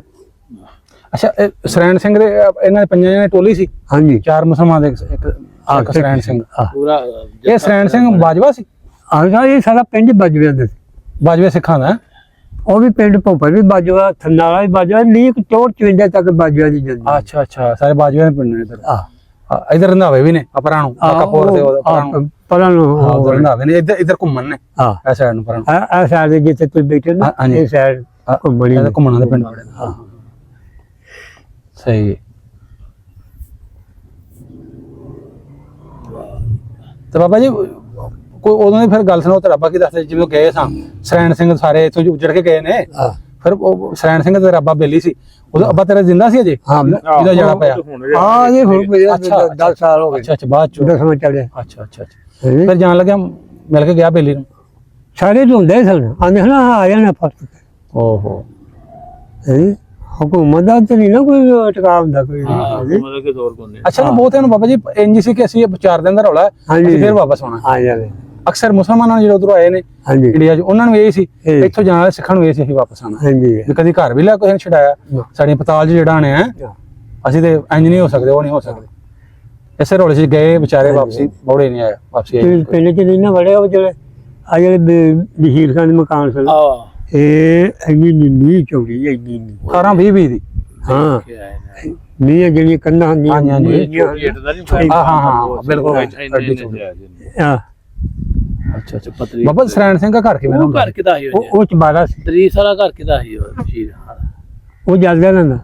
ਅੱਛਾ ਇਹ ਸਰੈਣ ਸਿੰਘ ਦੇ ਇਹਨਾਂ ਦੇ ਪੰਜਾਂ ਜਣੇ ਟੋਲੀ ਸੀ ਹਾਂਜੀ 4 ਮੁਸਲਮਾਨ ਦੇ ਇੱਕ ਸਰੈਣ ਸਿੰਘ ਪੂਰਾ ਇਹ ਸਰੈਣ ਸਿੰਘ ਬਾਜਵਾ ਸੀ ਆਹ ਇਹ ਸਾਰਾ ਪਿੰਡ ਬਾਜਵੇ ਦਾ ਸੀ ਬਾਜਵੇ ਸਿੱਖਾਂ ਦਾ ਉਹ ਵੀ ਪਿੰਡ ਭੋਪਰ ਵੀ ਬਾਜਵਾ ਥੰਨਾਲਾ ਵੀ ਬਾਜਵਾ ਨੀਕ 54 ਤੱਕ ਬਾਜਵਾ ਦੀ ਜਾਂਦੀ ਅੱਛਾ ਅੱਛਾ ਸਾਰੇ ਬਾਜਵੇ ਦੇ ਪਿੰਡ ਨੇ ਇੱਧਰ ਆਹ ਇਧਰ ਰੰਧਾਵੇ ਵੀ ਨੇ ਅਪਰਾਂ ਨੂੰ ਕਾਕਾਪੁਰ ਦੇ ਪਰਾਂ ਨੂੰ ਪਰਾਂ ਨੂੰ ਹਾਂ ਉਧਰ ਰੰਧਾਵੇ ਨੇ ਇੱਧਰ ਘੁੰਮਣ ਨੇ ਹਾਂ ਇਹ ਸਾਈਡ ਨੂੰ ਪਰਾਂ ਨੂੰ ਆ ਸਾਈਡ ਦੇ ਜਿੱਥੇ ਤੁਸੀਂ ਬੈਠੇ ਨਾ ਹਾਂਜੀ। ਇਹ ਸਾਈਡ ਘੁੰਮਣੀ ਇਹਦਾ ਘੁੰਮਣਾ ਦੇ ਪਿੰਡ ਬੜੇ ਨੇ। ਹਾਂ ਸਹੀ ਹੈ। ਤੇ ਬਾਬਾ ਜੀ ਕੋਈ ਉਦੋਂ ਦੀ ਫਿਰ ਗੱਲ ਸੁਣਾਓ ਤੇ ਰੱਬਾ ਕੀ ਦੱਸਦੇ ਜਿਵੇਂ ਗਏ ਸਾਂ ਸਰੈਣ ਸਿੰਘ ਸਾਰੇ ਇੱਥੋਂ ਉੱਜੜ ਕੇ ਗਏ ਨੇ ਹਾਂ ਫਿਰ ਉਹ ਸਰੈਣ ਸਿੰਘ ਤੇ ਰੱਬਾ ਬੇਲੀ ਸੀ ਉਦੋਂ ਅੱਬਾ ਤੇਰਾ ਜ਼ਿੰਦਾ ਸੀ ਅਜੇ ਹਾਂ ਇਹਦਾ ਜੜਾ ਪਿਆ ਹਾਂ ਇਹ ਹੁਣ ਮੇਰੇ ਅੱਛਾ, 10 ਸਾਲ ਹੋ ਗਏ ਅੱਛਾ ਅੱਛਾ ਬਾਅਦ ਚ 10ਵਾਂ ਚੱਲਿਆ ਅੱਛਾ ਅੱਛਾ ਅੱਛਾ ਫਿਰ ਜਾਣ ਲੱਗਿਆ ਮਿਲ ਕੇ ਗਿਆ ਬੇਲੀ ਨੂੰ ਸਾਰੇ ਢੂੰਡੇ ਸਨ ਆਂਦੇ ਹਨਾ ਆ ਜਾਣਾ ਫਰਕ ਓਹੋ ਹੈ ਹਕੂਮਤ ਦਾ ਤੇ ਨਹੀਂ ਨਾ ਕੋਈ ਟਿਕਾ ਹੁੰਦਾ ਕੋਈ ਮਤਲਬ ਕਿ ਦੌਰ ਕੋਨੇ ਅੱਛਾ ਨਾ ਬਹੁਤਿਆਂ ਨੂੰ ਬਾਬਾ ਜੀ ਇੰਜ ਸੀ ਕਿ ਅਸੀਂ ਇਹ 4 ਦਿਨ ਦਾ ਰੌਲਾ ਹੈ, ਹਾਂਜੀ। ਅਸੀਂ ਫਿਰ ਵਾਪਸ ਆਉਣਾ ਆ ਜਾਵੇ ਅਕਸਰ ਮੁਸਲਮਾਨਾਂ ਜਿਹੜੇ ਉਧਰੋਂ ਆਏ ਨੇ ਹਾਂਜੀ ਇੰਡੀਆ 'ਚ ਉਹਨਾਂ ਨੂੰ ਇਹ ਸੀ ਇਹ। ਇੱਥੋਂ ਜਾਣ ਵਾਲੇ ਸਿੱਖਾਂ ਨੂੰ ਇਹ ਸੀ ਅਸੀਂ ਵਾਪਸ ਆਉਣਾ ਹਾਂਜੀ ਵੀ ਕਦੀ ਘਰ ਵੀ ਲੈ ਕੋਈ ਛਡਾਇਆ ਨਾ। ਸਾਡੀਆਂ ਪਤਾਲ 'ਚ ਜਿਹੜਾ ਨੇ ਅਸੀਂ ਤੇ ਇੰਜ ਨਹੀਂ ਹੋ ਸਕਦੇ ਉਹ ਨਹੀਂ ਹੋ ਸਕਦੇ ਇਸੇ ਰੌਲੇ 'ਚ ਗਏ ਵਿਚਾਰੇ ਵਾਪਸੀ ਬੌੜੇ ਨਹੀਂ ਆਇਆ ਵਾਪਸੀ ਆਏ ਪਿੰਡ ਚ ਨਹੀਂ ਨਾ ਵੜੇ ਉਹ ਜਿਹੜੇ ਆ ਜਿਹੜੇ ਬਸ਼ੀਰ ਖਾਨ ਦੇ ਮਕਾਨ ਸਨ ਇਹ ਇੰਨੀ ਨੀਂਹ ਚੌੜੀ ਇੰਨੀ 18 20 ਦੀ ਹਾਂ ਨੀਂਹ ਜਿਹੜੀਆਂ ਕੰਨਾਂ ਹੁੰਦੀਆਂ ਹਾਂਜੀ, ਹਾਂਜੀ। ਨੀਹਾਂ ਹਾਂ, ਬਿਲਕੁਲ। ਹਾਂ ਅੱਛਾ ਅੱਛਾ ਬਾਬਾ ਸਰੈਣ ਸਿੰਘ ਦਾ ਘਰ ਕਿਵੇਂ ਉਹ ਹੁੰਦਾ ਘਰ ਕਿਦਾ ਸੀ ਉਹ ਚਬਾਰਾ ਸੀ ਦਰੀਸ ਵਾਲਾ ਘਰ ਕਿਦਾ ਸੀ ਉਹ ਸ਼ੀਰ ਉਹ ਜਲਦਾ ਰਹਿੰਦਾ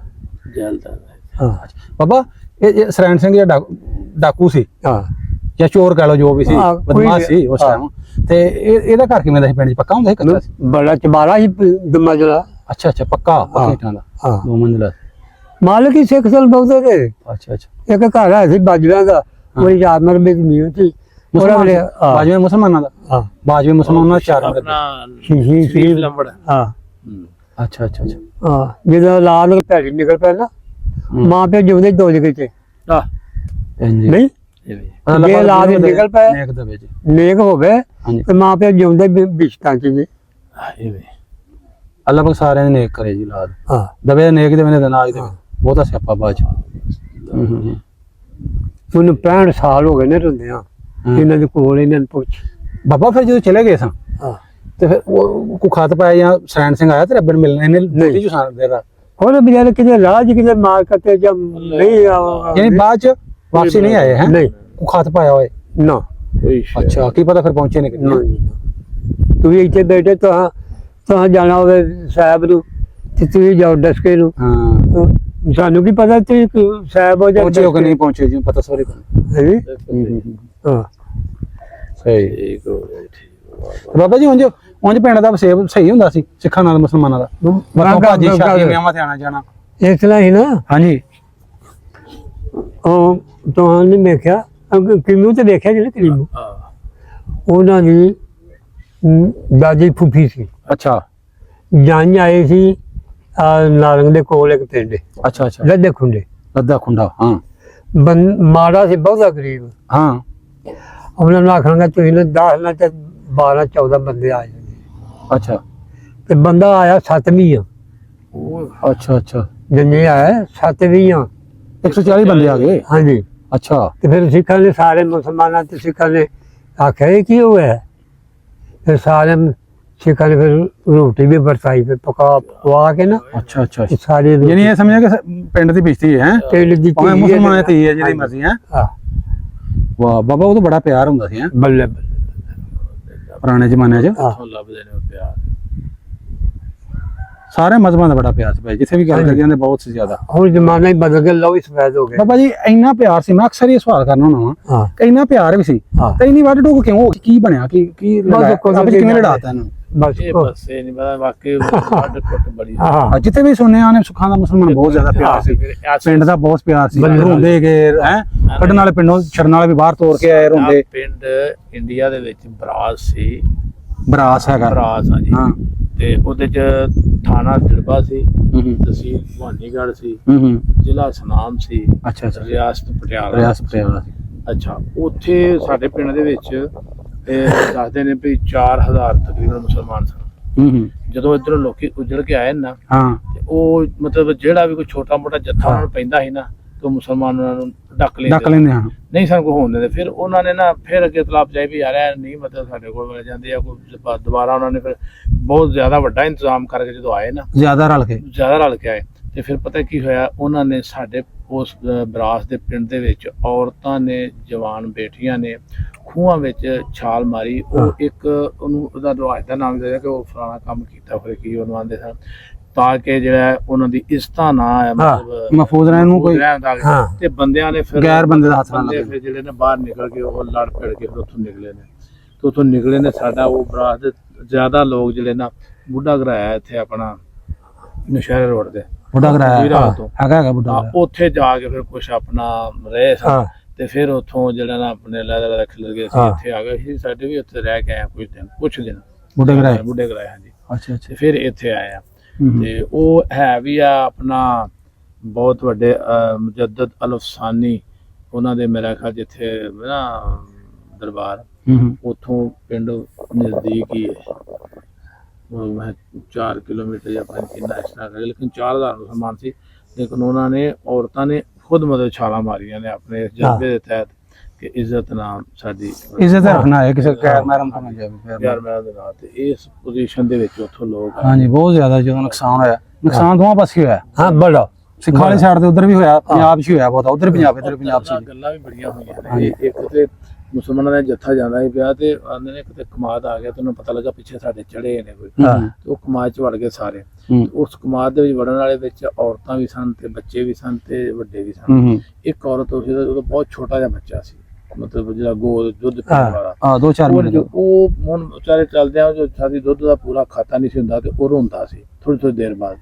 ਜਲਦਾ ਹਾਂ ਬਾਬਾ ਇਹ ਸਰੈਣ ਸਿੰਘ ਜਿਹੜਾ ਡਾਕੂ ਸੀ ਹਾਂ ਜਾਂ ਚੋਰ ਕਹ ਲਓ ਜੋ ਵੀ ਸੀ ਹਾਂ, ਕੋਈ- ਬਦਮਾਸ਼ ਸੀ ਉਸ ਟਾਈਮ ਤੇ ਇਹਦਾ ਘਰ ਕਿਵੇਂ ਦਾ ਸੀ ਪਿੰਡ 'ਚ ਪੱਕਾ ਹੁੰਦਾ ਸੀ ਕੱਚਾ ਸੀ ਬੜਾ ਚਬਾਰਾ ਹੀ ਦਮਜਲਾ ਅੱਛਾ ਅੱਛਾ ਪੱਕਾ ਪੱਕੇ ਇੱਟਾਂ ਦਾ ਹਾਂ 2 ਮੰਜ਼ਿਲਾ ਮਾਲਕ ਹੀ ਸਿੱਖ ਸਨ ਬਹੁਤੇ ਦੇ ਅੱਛਾ ਅੱਛਾ ਇੱਕ ਘਰ ਹੈ ਸੀ ਬਾਜੂਆਂ ਦਾ ਉਹ ਯਾਦ ਮਰਬੇ ਦੀ ਮੀਂਹ ਸੀ ਉਹਦਾ ਵੇਲੇ ਬਾਜਵੇ ਮੁਸਲਮਾਨਾਂ ਦਾ ਹਾਂ ਬਾਜਵੇ ਮੁਸਲਮਾਨਾਂ ਦਾ 4 ਨੰਬਰ ਆਪਣਾ ਸ਼ੀਸ਼ੀ ਸ਼ਰੀਫ ਲੰਬੜ ਹਾਂ ਅੱਛਾ ਅੱਛਾ ਅੱਛਾ ਹਾਂ ਜਦੋਂ ਲਾਲ ਭੈੜੀ ਨਿਕਲ ਪਿਆ ਨਾ ਮਾਂ ਪਿਓ ਜਿਉਂਦੇ ਦੋ ਜਗੇ ਤੇ ਆ ਇੰਜੀ ਨਹੀਂ ਜੇ ਲਾਲ ਨਿਕਲ ਪਏ ਨੇਕ ਦੇ ਵਿੱਚ ਨੇਕ ਹੋਵੇ ਹਾਂਜੀ ਤੇ ਮਾਂ ਪਿਓ ਜਿਉਂਦੇ ਬਿਸ਼ਤਾਂ ਚ ਜੀ ਇਹ ਅੱਲਾਹ ਪਾਕ ਸਾਰਿਆਂ ਦੇ ਨੇਕ ਕਰੇ ਜੀ ਲਾਦ ਹਾਂ ਦਵੇ ਨੇਕ ਦੇ ਨੇ ਨਾਜ ਦੇ ਬਹੁਤਾ ਸਿਆਪਾ ਬਾਅਦ ਚ ਉਹਨੂੰ 65 ਸਾਲ ਹੋ ਗਏ ਨੇ ਰੁੰਦਿਆਂ ਇਹਨਾਂ ਦੇ ਕੋਲ ਇਹਨਾਂ ਨੂੰ ਪੁੱਛ ਬਾਬਾ ਫਿਰ ਜਦੋਂ ਚਲੇ ਗਏ ਸਾਂ ਹਾਂ ਤੇ ਫਿਰ ਉਹ ਕੋ ਖਾਤ ਪਾਇਆ ਜਾਂ ਸਰੈਣ ਸਿੰਘ ਆਇਆ ਤੇ ਰੱਬ ਨੇ ਮਿਲਣਾ ਇਹਨੇ ਨਹੀਂ ਜੋ ਸਾਨ ਦੇ ਰਾ ਉਹਨੇ ਵਿਚਾਰੇ ਕਿਤੇ ਰਾਜ ਕਿਤੇ ਮਾਰ ਕਰਤੇ ਜਦ ਨਹੀਂ ਯਾਨੀ ਬਾਅਦ ਚ ਵਾਪਸੀ ਨਹੀਂ ਆਏ ਹੈ ਨਹੀਂ ਕੋ ਖਾਤ ਪਾਇਆ ਹੋਏ ਨਾ ਕੋਈ ਅੱਛਾ ਕੀ ਪਤਾ ਫਿਰ ਪਹੁੰਚੇ ਨਹੀਂ ਨਾ ਕਿਤੇ ਜੀ, ਨਾ। ਤੂੰ ਵੀ ਇੱਥੇ ਬੈਠੇ ਤਾਂ ਜਾਣਾ ਹੋਵੇ ਸਾਹਿਬ ਨੂੰ ਤੇ ਤੁਸੀਂ ਜਾਓ ਡਸਕੇ ਨੂੰ ਹਾਂ ਸਾਨੂੰ ਕੀ ਪਤਾ ਤੇ ਸਾਹਿਬ ਹੋ ਜਾ ਪਹੁੰਚੇ ਹੋ ਕਿ ਨਹੀਂ ਪਹੁੰਚੇ ਜੀ ਪਤਾ ਸੋਰੀ ਹਾਂ ਸਹੀ ਠੀਕ ਹੋ ਗਿਆ ਠੀਕ ਬਾਬਾ ਜੀ ਉਂਝ ਪਿੰਡ ਦਾ ਵਸੇਬ ਸਹੀ ਹੁੰਦਾ ਸੀ ਸਿੱਖਾਂ ਨਾਲ ਮੁਸਲਮਾਨਾਂ ਦਾ ਬਾਕੀ ਭਾਜੀ ਸ਼ਾਦੀ ਵਿਆਹਾਂ ਤੇ ਆਣਾ ਜਾਣਾ ਇਸ ਤਰ੍ਹਾਂ ਹੀ ਨਾ ਹਾਂਜੀ ਉਹ ਤੁਹਾਨੂੰ ਵੇਖਿਆ ਕਿਨੂੰ ਤੇ ਵੇਖਿਆ ਜਿਹੜਾ ਕਰੀਮੂ ਹਾਂ ਉਹਨਾਂ ਦੀ ਦਾਦੀ ਫੁੱਫੀ ਸੀ ਅੱਛਾ ਜੰਜ ਆਏ ਸੀ ਨਾਰੰਗ ਦੇ ਕੋਲ ਇੱਕ ਪਿੰਡ ਅੱਛਾ ਅੱਛਾ ਲੱਦੇ ਖੁੰਡੇ ਲੱਦਾ ਖੁੰਡਾ ਹਾਂ ਮਾੜਾ ਸੀ ਬਹੁਤਾ ਗਰੀਬ ਹਾਂ ਉਹਨਾਂ ਨੂੰ ਆਖਾਂਗਾ ਤੁਸੀਂ ਨਾ 10 ਨਾ ਤੇ 12 14 ਬੰਦੇ ਆ ਜਾਂਦੇ ਅੱਛਾ ਤੇ ਬੰਦਾ ਆਇਆ 7ਵੀਂ ਅੱਛਾ ਅੱਛਾ ਜਿੰਨੇ ਆਇਆ 7ਵੀਂ 140 ਬੰਦੇ ਆ ਗਏ ਹਾਂਜੀ ਅੱਛਾ ਤੇ ਫਿਰ ਸਿੱਖਾਂ ਨੇ ਸਾਰੇ ਮੁਸਲਮਾਨਾਂ ਤੇ ਸਿੱਖਾਂ ਨੇ ਆਖਿਆ ਇਹ ਕੀ ਹੋਇਆ ਫਿਰ ਸਾਰੇ ਸਿੱਖਾਂ ਨੇ ਫਿਰ ਰੋਟੀ ਵੀ ਵਰਤਾਈ ਫਿਰ ਪਵਾ ਕੇ ਨਾ ਅੱਛਾ ਅੱਛਾ ਸਾਰੇ ਯਾਨੀ ਇਹ ਸਮਝਿਆ ਕਿ ਪਿੰਡ ਦੀ ਬੇਇੱਜ਼ਤੀ ਹੈ ਪਿੰਡ ਦੀ ਭਾਵੇਂ ਧੀ ਮੁਸਲਮਾਨਾਂ ਦੀ ਧੀ ਹੈ ਜਿਹੜੀ ਮਰਜ਼ੀ ਹੈ ਹਾਂ ਵਾਹ ਬਾਬਾ ਉਹ ਤਾਂ ਬੜਾ ਪਿਆਰ ਹੁੰਦਾ ਸੀ ਹੈ ਬੱਲੇ ਪੁਰਾਣੇ ਜ਼ਮਾਨੇ 'ਚ ਹਾਂ ਲੱਭਦੇ ਨੇ ਪਿਆਰ ਸਾਰੇ ਮਜ਼ਹਬਾਂ ਦਾ ਬੜਾ ਪਿਆਰ ਸੀ ਭਾਈ, ਜਿੱਥੇ ਵੀ ਗੱਲ ਕਰੀ ਜਾਂਦੇ ਬਹੁਤ ਸੀ ਜ਼ਿਆਦਾ। ਹੁਣ ਜ਼ਮਾਨਾ ਹੀ ਬਦਲ ਗਿਆ, ਲੋ ਵੀ ਸਫੈਦ ਹੋ ਗਏ। ਬਾਬਾ ਜੀ ਇੰਨਾ ਪਿਆਰ ਸੀ, ਮੈਂ ਅਕਸਰ ਇਹ ਸਵਾਲ ਕਰਨਾ ਹੁੰਦਾ ਵਾਂ, ਹਾਂ ਇੰਨਾ ਪਿਆਰ ਵੀ ਸੀ ਹਾਂ। ਤੇ ਇੰਨੀ ਵੱਢ ਟੋਕ ਕਿਉਂ ਹੋ ਗਈ? ਕੀ ਬਣਿਆ? ਕੀ ਰੱਬ ਕਿਵੇਂ ਲੜਾਤਾ ਇਹਨੂੰ? ਬਸ ਇਹ ਬਸ ਇਹ ਨਹੀਂ ਪਤਾ, ਵਾਕਈ ਵੱਡ ਕੁੱਟ ਬੜੀ ਹਾਂ ਜਿੱਥੇ ਵੀ ਸੁਣਨੇ ਆਨੇ ਸੁੱਖਾਂ ਦਾ ਮੁਸਲਮਾਨ ਬਹੁਤ ਜ਼ਿਆਦਾ ਪਿਆਰ ਸੀ, ਪਿੰਡ ਦਾ ਬਹੁਤ ਪਿਆਰ ਸੀ, ਰੋਂਦੇ ਗਏ ਹੈ, ਕੱਢਣ ਵਾਲੇ ਪਿੰਡੋਂ ਛੜਨ ਵਾਲੇ ਵੀ ਬਾਹਰ ਤੋੜ ਕੇ ਆਏ ਰੋਂਦੇ। ਪਿੰਡ ਇੰਡੀਆ ਦੇ ਵਿੱਚ ਬਰਾਸ ਸੀ, ਬਰਾਸ ਹੈਗਾ ਬਰਾਸ ਹਾਂਜੀ, ਹਾਂ ਤੇ ਉਹਦੇ ਚ ਥਾਣਾ ਦਿੜਬਾ ਸੀ, ਹੂੰ ਤਹਿਸੀਲ ਭਵਾਨੀਗੜ੍ਹ ਸੀ, ਹੂੰ ਜ਼ਿਲ੍ਹਾ ਸੁਨਾਮ ਸੀ, ਅੱਛਾ ਅੱਛਾ ਰਿਆਸਤ ਪਟਿਆਲਾ। ਰਿਆਸਤ ਪਟਿਆਲਾ ਸੀ। ਅੱਛਾ, ਉੱਥੇ ਸਾਡੇ ਪਿੰਡ ਦੇ ਵਿੱਚ ਦੱਸਦੇ ਨੇ ਵੀ 4000 ਤਕਰੀਬਨ ਮੁਸਲਮਾਨ ਸਨ। ਹੂੰ ਜਦੋਂ ਇੱਧਰੋਂ ਲੋਕੀ ਉੱਜੜ ਕੇ ਆਏ ਨਾ, ਹਾਂ ਤੇ ਉਹ ਮਤਲਬ ਜਿਹੜਾ ਵੀ ਕੋਈ ਛੋਟਾ ਮੋਟਾ ਜੱਥਾ ਉਹਨਾਂ ਨੂੰ ਪੈਂਦਾ ਸੀ ਨਾ, ਤੇ ਉਹ ਮੁਸਲਮਾਨ ਉਹਨਾਂ ਨੂੰ ਡੱਕ ਡੱਕ ਲੈਂਦੇ ਲੈਂਦੇ ਹਾਂ। ਨਹੀਂ ਸਾਨੂੰ ਕੋਈ ਹੋਣ ਦਿੰਦੇ। ਫਿਰ ਉਹਨਾਂ ਨੇ ਨਾ ਫਿਰ ਅੱਗੇ ਤਲਾਬ ਚਾਹੀ ਵੀ ਯਾਰ ਇਹ ਨਹੀਂ ਮਤਲਬ ਸਾਡੇ ਕੋਲ ਮਿਲ ਜਾਂਦੇ ਆ ਕੋਈ, ਦੁਬਾਰਾ ਉਹਨਾਂ ਨੇ ਫਿਰ ਬਹੁਤ ਜ਼ਿਆਦਾ ਵੱਡਾ ਇੰਤਜ਼ਾਮ ਕਰਕੇ ਜਦੋਂ ਆਏ ਨਾ, ਜ਼ਿਆਦਾ ਰਲ ਕੇ ਜ਼ਿਆਦਾ ਰਲ ਕੇ ਆਏ, ਤੇ ਫਿਰ ਪਤਾ ਕੀ ਹੋਇਆ, ਉਹਨਾਂ ਨੇ ਸਾਡੇ ਉਸ ਬਰਾਸ ਦੇ ਪਿੰਡ ਦੇ ਵਿੱਚ ਔਰਤਾਂ ਨੇ, ਜਵਾਨ ਬੇਟੀਆਂ ਨੇ ਖੂਹਾਂ ਵਿੱਚ ਛਾਲ ਮਾਰੀ। ਉਹ ਇੱਕ ਉਹਨੂੰ ਉਹਦਾ ਰਿਵਾਜ ਦਾ ਨਾਮ ਦੇ ਕਿ ਉਹ ਫਲਾਣਾ ਕੰਮ ਕੀਤਾ, ਫਿਰ ਕੀ ਉਹਨੂੰ ਆਂਦੇ ਸਨ, ਤਾਂ ਕਿ ਜਿਹੜਾ ਉਹਨਾਂ ਦੀ ਇਜ਼ਤਾਂ ਨਾ ਹੈ, ਮਤਲਬ ਮਹਫੂਜ਼ ਰਹਿਣ ਨੂੰ ਕੋਈ ਹਾਂ। ਤੇ ਬੰਦਿਆਂ ਨੇ ਫਿਰ ਗੈਰ ਬੰਦੇ ਦਾ ਹੱਥ ਨਾ ਬੰਦੇ ਲੱਗੇ। ਫਿਰ ਜਿਹੜੇ ਨੇ ਬਾਹਰ ਨਿਕਲ ਕੇ ਉਹ ਲੜ ਪੜ ਕੇ ਫਿਰ ਉੱਥੋਂ ਨਿਕਲੇ ਨੇ, ਤੇ ਉੱਥੋਂ ਨਿਕਲੇ ਨੇ ਸਾਡਾ ਉਹ ਬਰਾਸ ਦੇ ਜ਼ਿਆਦਾ ਲੋਕ ਜਿਹੜੇ ਨਾ ਬੁੱਢਾ ਘਰਾਇਆ ਇੱਥੇ ਆਪਣਾ ਨਸ਼ਹਿਰੇ ਰੋਡ ਤੇ ਬੁੱਢਾ ਕਰਾਇਆ ਤੋਂ ਹੈਗਾ ਬੁੱਢਾ ਉੱਥੇ ਜਾ ਕੇ ਫਿਰ ਕੁਛ ਆਪਣਾ ਰਹੇ ਹਾਂ ਸਨ, ਤੇ ਫਿਰ ਉੱਥੋਂ ਜਿਹੜਾ ਨਾ ਆਪਣੇ ਲੈ ਖਿਲਰ ਗਏ ਸੀ, ਹਾਂ। ਇੱਥੇ ਆ ਗਏ ਸੀ, ਸਾਡੇ ਵੀ ਉੱਥੇ ਰਹਿ ਕੇ ਆਏ ਕੁਛ ਦਿਨ ਬੁੱਢੇ ਕਰਾਇਆ। ਬੁੱਢੇ ਘਰਾਇਆ ਹਾਂਜੀ, ਅੱਛਾ ਅੱਛਾ ਤੇ ਫਿਰ ਇੱਥੇ ਆਏ ਆ। ਹੂੰ ਤੇ ਉਹ ਹੈ ਵੀ ਆ ਆਪਣਾ ਬਹੁਤ ਵੱਡੇ ਮੁਜੱਦਦ ਅਲਫਸਾਨੀ, ਉਹਨਾਂ ਦੇ ਮੇਰਾ ਖਿਆਲ ਜਿੱਥੇ ਨਾ ਦਰਬਾਰ, ਹੂੰ ਉੱਥੋਂ ਪਿੰਡ ਨਜ਼ਦੀਕ ਹੀ ਹੈ, 4 ਕਿਲੋਮੀਟਰ ਜਾਂ ਪਤਾ ਕਿੰਨਾ ਇਸ ਤਰ੍ਹਾਂ ਕਰੇ, ਲੇਕਿਨ 4000 ਮੁਸਲਮਾਨ ਸੀ। ਲੇਕਿਨ ਉਹਨਾਂ ਨੇ ਔਰਤਾਂ ਨੇ ਖੁਦ ਮਤਲਬ ਛਾਲਾਂ ਮਾਰੀਆਂ ਨੇ ਆਪਣੇ ਇਸ ਜਜ਼ਬੇ ਦੇ ਤਹਿਤ ਕਿ ਇੱਜ਼ਤ ਨਾਮ ਸਾਡੀ ਇੱਜ਼ਤ ਰੱਖਣਾ ਹੈ, ਕਿਸੇ ਗੈਰ ਮਹਿਰਮ ਤੋਂ ਨਾ ਜਾਵੇ। ਪਿਆਰ ਮਿਆਰ ਦੇ ਨਾਲ, ਤੇ ਇਸ ਪੋਜੀਸ਼ਨ ਦੇ ਵਿੱਚ ਉੱਥੋਂ ਲੋਕ ਹਾਂਜੀ ਬਹੁਤ ਜ਼ਿਆਦਾ ਜਦੋਂ ਨੁਕਸਾਨ ਹੋਇਆ, ਨੁਕਸਾਨ ਦੋਵਾਂ ਪਾਸੇ ਹੋਇਆ। ਹਾਂ ਬੜਾ ਸਿੱਖਾਂ ਵਾਲੀ ਸਾਈਡ ਤੇ ਉਧਰ ਵੀ ਹੋਇਆ, ਪੰਜਾਬ 'ਚ ਹੀ ਹੋਇਆ ਬਹੁਤ, ਉਧਰ ਪੰਜਾਬ ਇੱਧਰ ਪੰਜਾਬ 'ਚ। ਗੱਲਾਂ ਵੀ ਬੜੀਆਂ ਹੋਈਆਂ ਨੇ। ਇੱਕ ਤੇ ਮੁਸਲਮਾਨਾਂ ਦਾ ਜੱਥਾ ਜਾਂਦਾ ਸੀ ਪਿਆ, ਤੇ ਆਂਦੇ ਨੇ ਕਿਤੇ ਕਮਾਦ ਆ ਗਿਆ, ਤੇ ਉਹਨੂੰ ਪਤਾ ਲੱਗਾ ਪਿੱਛੇ ਸਾਡੇ ਚੜੇ ਨੇ ਕੋਈ, ਤੇ ਉਹ ਕਮਾਦ 'ਚ ਵੜ ਗਏ ਸਾਰੇ। ਉਸ ਕਮਾਦ ਦੇ ਵਿੱਚ ਵੜਨ ਵਾਲੇ ਵਿੱਚ ਔਰਤਾਂ ਵੀ ਸਨ, ਤੇ ਬੱਚੇ ਵੀ ਸਨ, ਤੇ ਵੱਡੇ ਵੀ ਸਨ। ਇੱਕ ਔਰਤ ਉਸ ਦਾ ਬਹੁਤ ਛੋਟਾ ਜਿਹਾ ਬੱਚਾ ਸੀ, ਮਤਲਬ ਜਿਹੜਾ ਗੋਦ ਦੁੱਧ ਪੀਣ ਵਾਲਾ, 2-4 ਮਹੀਨੇ ਉਹ ਹੁਣ ਵਿਚਾਰੇ ਚੱਲਦੇ ਆ, ਜੋ ਸਾਡੀ ਦੁੱਧ ਦਾ ਪੂਰਾ ਖਾਤਾ ਨਹੀਂ ਸੀ ਹੁੰਦਾ, ਤੇ ਉਹ ਰੋਂਦਾ ਸੀ ਥੋੜੀ ਦੇਰ ਬਾਅਦ।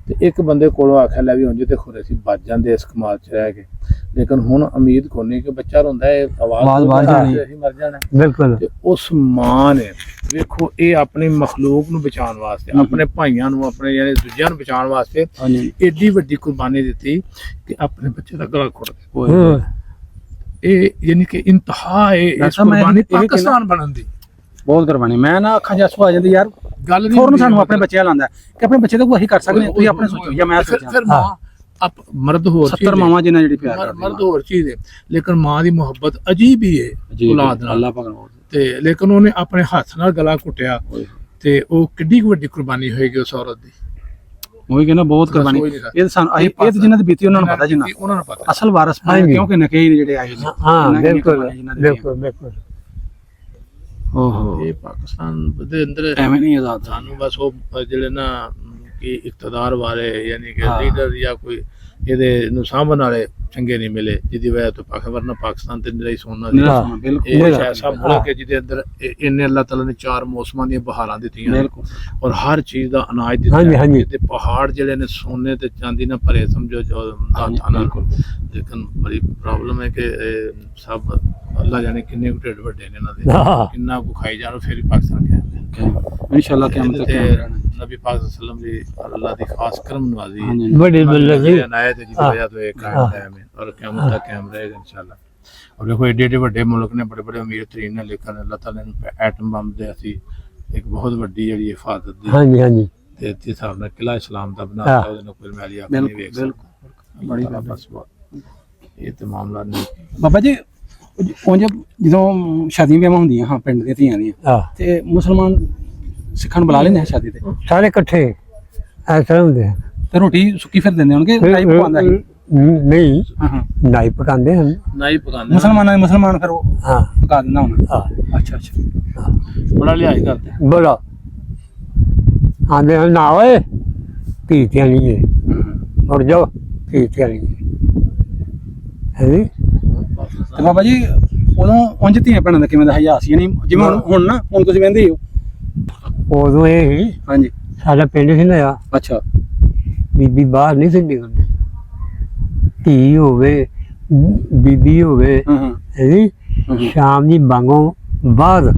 ਤੇ ਇੱਕ ਬੰਦੇ ਕੋਲੋਂ ਆਖਿਆ ਲੈ ਵੀ ਹੁਣ ਜਿੱਤੇ ਖੁਰੇ ਸੀ ਬਚ ਜਾਂਦੇ ਇਸ ਕਮਾਲ 'ਚ ਰਹਿ ਕੇ, ਲੇਕਿਨ ਹੁਣ ਉਮੀਦ ਕੋਈ ਨਹੀਂ ਕਿ ਬੱਚਾ ਰੋਂਦਾ ਹੈ, ਆਵਾਜ਼ ਬਾਹਰ ਜਾਣੀ, ਅਸੀਂ ਮਰ ਜਾਣਾ। ਬਿਲਕੁਲ। ਤੇ ਉਸ ਮਾਂ ਨੇ ਵੇਖੋ, ਇਹ ਆਪਣੀ ਮਖਲੂਕ ਨੂੰ ਬਚਾਉਣ ਵਾਸਤੇ, ਆਪਣੇ ਭਾਈਆਂ ਨੂੰ, ਆਪਣੇ ਜਿਹੜੇ ਦੂਜਿਆਂ ਨੂੰ ਬਚਾਉਣ ਵਾਸਤੇ ਏਡੀ ਵੱਡੀ ਕੁਰਬਾਨੀ ਦਿੱਤੀ ਕਿ ਆਪਣੇ ਬੱਚੇ ਦਾ ਗਲਾ ਘੁੱਟ ਦਿੱਤਾ। ਇਹ ਯਾਨੀ ਕਿ ਇੰਤਹਾ ਹੈ ਇਸ ਕੁਰਬਾਨੀ ਪਾਕਿਸਤਾਨ ਬਣਨ ਦੀ। ਬਹੁਤ ਕੁਰਬਾਨੀ। ਮੈਂ ਨਾ ਅੱਖਾਂ 'ਚ ਆਂਸੂ ਆ ਜਾਂਦੇ ਯਾਰ, ਗੱਲ ਫੌਰਨ ਸਾਨੂੰ ਆਪਣੇ ਬੱਚਿਆਂ ਲਾਂਦਾ ਕਿ ਆਪਣੇ ਬੱਚੇ ਤੋਂ ਅਸੀਂ ਕਰ ਸਕਦੇ ਹਾਂ, ਤੁਸੀਂ ਆਪਣੇ ਸੋਚੋ ਜਾਂ ਮੈਂ ਸੋਚਾਂ। ਫਿਰ ਮਾਂ ਮਰਦ ਹੋਰ 70 ਮਾਵਾਂ ਜਿੰਨਾ ਜਿਹੜੀ ਪਿਆਰ ਕਰਦੀ, ਮਰਦ ਹੋਰ ਚੀਜ਼ ਹੈ, ਲੇਕਿਨ ਮਾਂ ਦੀ ਮੁਹੱਬਤ ਅਜੀਬ ਹੀ ਹੈ ਔਲਾਦ ਨਾਲ। ਅੱਲਾਹ ਪਾਕ ਨਾਲ। ਤੇ ਲੇਕਿਨ ਉਹਨੇ ਆਪਣੇ ਹੱਥ ਨਾਲ ਗਲਾ ਘੁੱਟਿਆ, ਤੇ ਉਹ ਕਿੱਡੀ ਕੁ ਵੱਡੀ ਕੁਰਬਾਨੀ ਹੋਏਗੀ ਉਸ ਔਰਤ ਦੀ। ਉਹੀ ਕਹਿੰਦਾ ਬਹੁਤ ਕੁਰਬਾਨੀ। ਇਹ ਸਾਨੂੰ ਇਹ ਤੇ ਜਿਨ੍ਹਾਂ ਦੀ ਬੀਤੀ ਉਹਨਾਂ ਨੂੰ ਪਤਾ, ਜਿੰਨਾ ਉਹਨਾਂ ਨੂੰ ਪਤਾ ਅਸਲ ਵਾਰਸ ਪਾਏ, ਕਿਉਂਕਿ ਨਕਈ ਨੇ ਜਿਹੜੇ ਆਏ ਨੇ। ਹਾਂ ਬਿਲਕੁਲ ਬਿਲਕੁਲ। ਇਹ ਪਾਕਿਸਤਾਨ ਦੇ ਅੰਦਰ ਐਵੇਂ ਨਹੀਂ ਆਜ਼ਾਦ ਸਾਨੂੰ ਬਸ ਉਹ ਜਿਹੜੇ ਨਾ ਕਿ ਇਕਤਦਾਰ ਵਾਲੇ ਯਾਨੀ ਕਿ ਲੀਡਰ ਜਾਂ ਕੋਈ ਇਹਦੇ ਨੂੰ ਸਾਂਭਣ ਵਾਲੇ ਚੰਗੇ ਨਹੀਂ ਮਿਲੇ, ਜਿਹਦੀ ਵਜ੍ਹਾ ਤੋਂ ਵਰਨਾ ਪਾਕਿਸਤਾਨ ਤੇ ਨਿਰਾ ਹੀ ਸੋਨਾ ਸੀ। ਇਹ ਐਸਾ ਮੁਲਕ ਹੈ ਜਿਹਦੇ ਅੰਦਰ ਇੰਨੇ ਅੱਲਾਹ ਤਾਲਾ ਨੇ 4 ਮੌਸਮਾਂ ਦੀਆਂ ਬਹਾਰਾਂ ਦਿੱਤੀਆਂ, ਔਰ ਹਰ ਚੀਜ਼ ਦਾ ਅਨਾਜ ਦਿੱਤਾ, ਤੇ ਪਹਾੜ ਜਿਹੜੇ ਨੇ ਸੋਨੇ ਤੇ ਚਾਂਦੀ ਨਾਲ ਭਰੇ, ਸਮਝੋ ਜੋ ਦਾਤਾਂ ਨਾਲ। ਲੇਕਿਨ ਬੜੀ ਪ੍ਰੋਬਲਮ ਹੈ ਕਿ ਸਭ ਅੱਲਾਹ ਜਾਣੇ ਕਿੰਨੇ ਕੁ ਢਿੱਡ ਵੱਡੇ ਨੇ ਇਹਨਾਂ ਦੇ, ਕਿੰਨਾ ਕੁ ਖਾਈ ਜਾਣ, ਫਿਰ ਵੀ ਪਾਕਿਸਤਾਨ ਕਹਿੰਦੇ ਇਨਸ਼ਾਅੱਲਾ ਕਿਆਮਤ ਤੱਕ ਨਬੀ ਪਾਕ ਸੱਲਮ ਦੀ ਅੱਲਾਹ ਦੀ ਖਾਸ ਕਰਮ ਨਵਾਜ਼ੀ बड़ी बल्लगी अनायत है जिसकी वजह से एक कायम है और क़यामत तक कायम रहेगा इंशाल्लाह। और देखो एडे एडे बड़े मुल्क ने बड़े बड़े अमीर तरीन ने, लेकिन अल्लाह ताला ने एटम बम दे असी एक बहुत बड़ी जी हिफाजत दी। हाँ जी हाँ जी। ते इत्थे साहब ने किला इस्लाम दा बनाया, ओदे कोई मैली आख नहीं वेख सकता। बड़ी बस ये ते मामला नहीं बाबा जी। ਉਂਝ ਜਦੋਂ ਸ਼ਾਦੀਆਂ ਵਿਆਹਾਂ ਹੁੰਦੀਆਂ ਹਾਂ ਪਿੰਡ ਦੀਆਂ ਧੀਆਂ ਦੀਆਂ, ਤੇ ਮੁਸਲਮਾਨ ਸਿੱਖਾਂ ਨੂੰ ਬੁਲਾ ਲੈਂਦੇ ਆ ਸ਼ਾਦੀ ਤੇ, ਸਾਰੇ ਇਕੱਠੇ ਇਸ ਤਰ੍ਹਾਂ ਹੁੰਦੇ ਆ। ਤੇ ਰੋਟੀ ਸੁੱਕੀ ਫਿਰ ਦਿੰਦੇ ਹੋਣਗੇ, ਨਾਈ ਪਕਾਉਂਦਾ ਸੀ? ਨਹੀਂ ਹਾਂ ਨਾਈ ਪਕਾਉਂਦੇ ਹਨ, ਨਾਈ ਪਕਾਉਂਦੇ ਮੁਸਲਮਾਨ ਫਿਰ ਉਹ ਪਕਾ ਦਿੰਦਾ ਹੋਣਾ। ਅੱਛਾ ਅੱਛਾ, ਬੜਾ ਲਿਹਾਜ਼ ਕਰਦੇ ਬੋਲੋ ਆਂਦੇ ਹਨ ਨਾ ਓਏ ਧੀ ਤੇ ਨਹੀਂ ਹੈ ਮੁੜ ਜਾਓ ਧੀ ਤੇ ਨਹੀਂ ਹੈ ਜੀ ਤੇ ਬਾਬਾ ਜੀ ਉਦੋਂ ਉਂਝ ਧੀਆਂ ਭੈਣਾਂ ਦਾ ਕਿਵੇਂ ਦਾ ਹਯਾ ਸੀ? ਯਾਨੀ ਜਿਵੇਂ ਹੁਣ ਨਾ ਹੁਣ ਤੁਸੀਂ ਵਹਿੰਦੇ ਹੋ। ਉਦੋਂ ਇਹ ਸੀ ਹਾਂਜੀ ਸਾਡਾ ਪਿੰਡ ਸੀ ਨਾ ਅੱਛਾ ਬੀਬੀ ਬਾਹਰ ਨਹੀਂ ਸੀ ਨਿਕਲਦੀ ਧੀ ਹੋਵੇ ਬੀਬੀ ਹੋਵੇ ਹੈ ਜੀ ਸ਼ਾਮ ਦੀ ਵਾਂਗੋਂ ਬਾਅਦ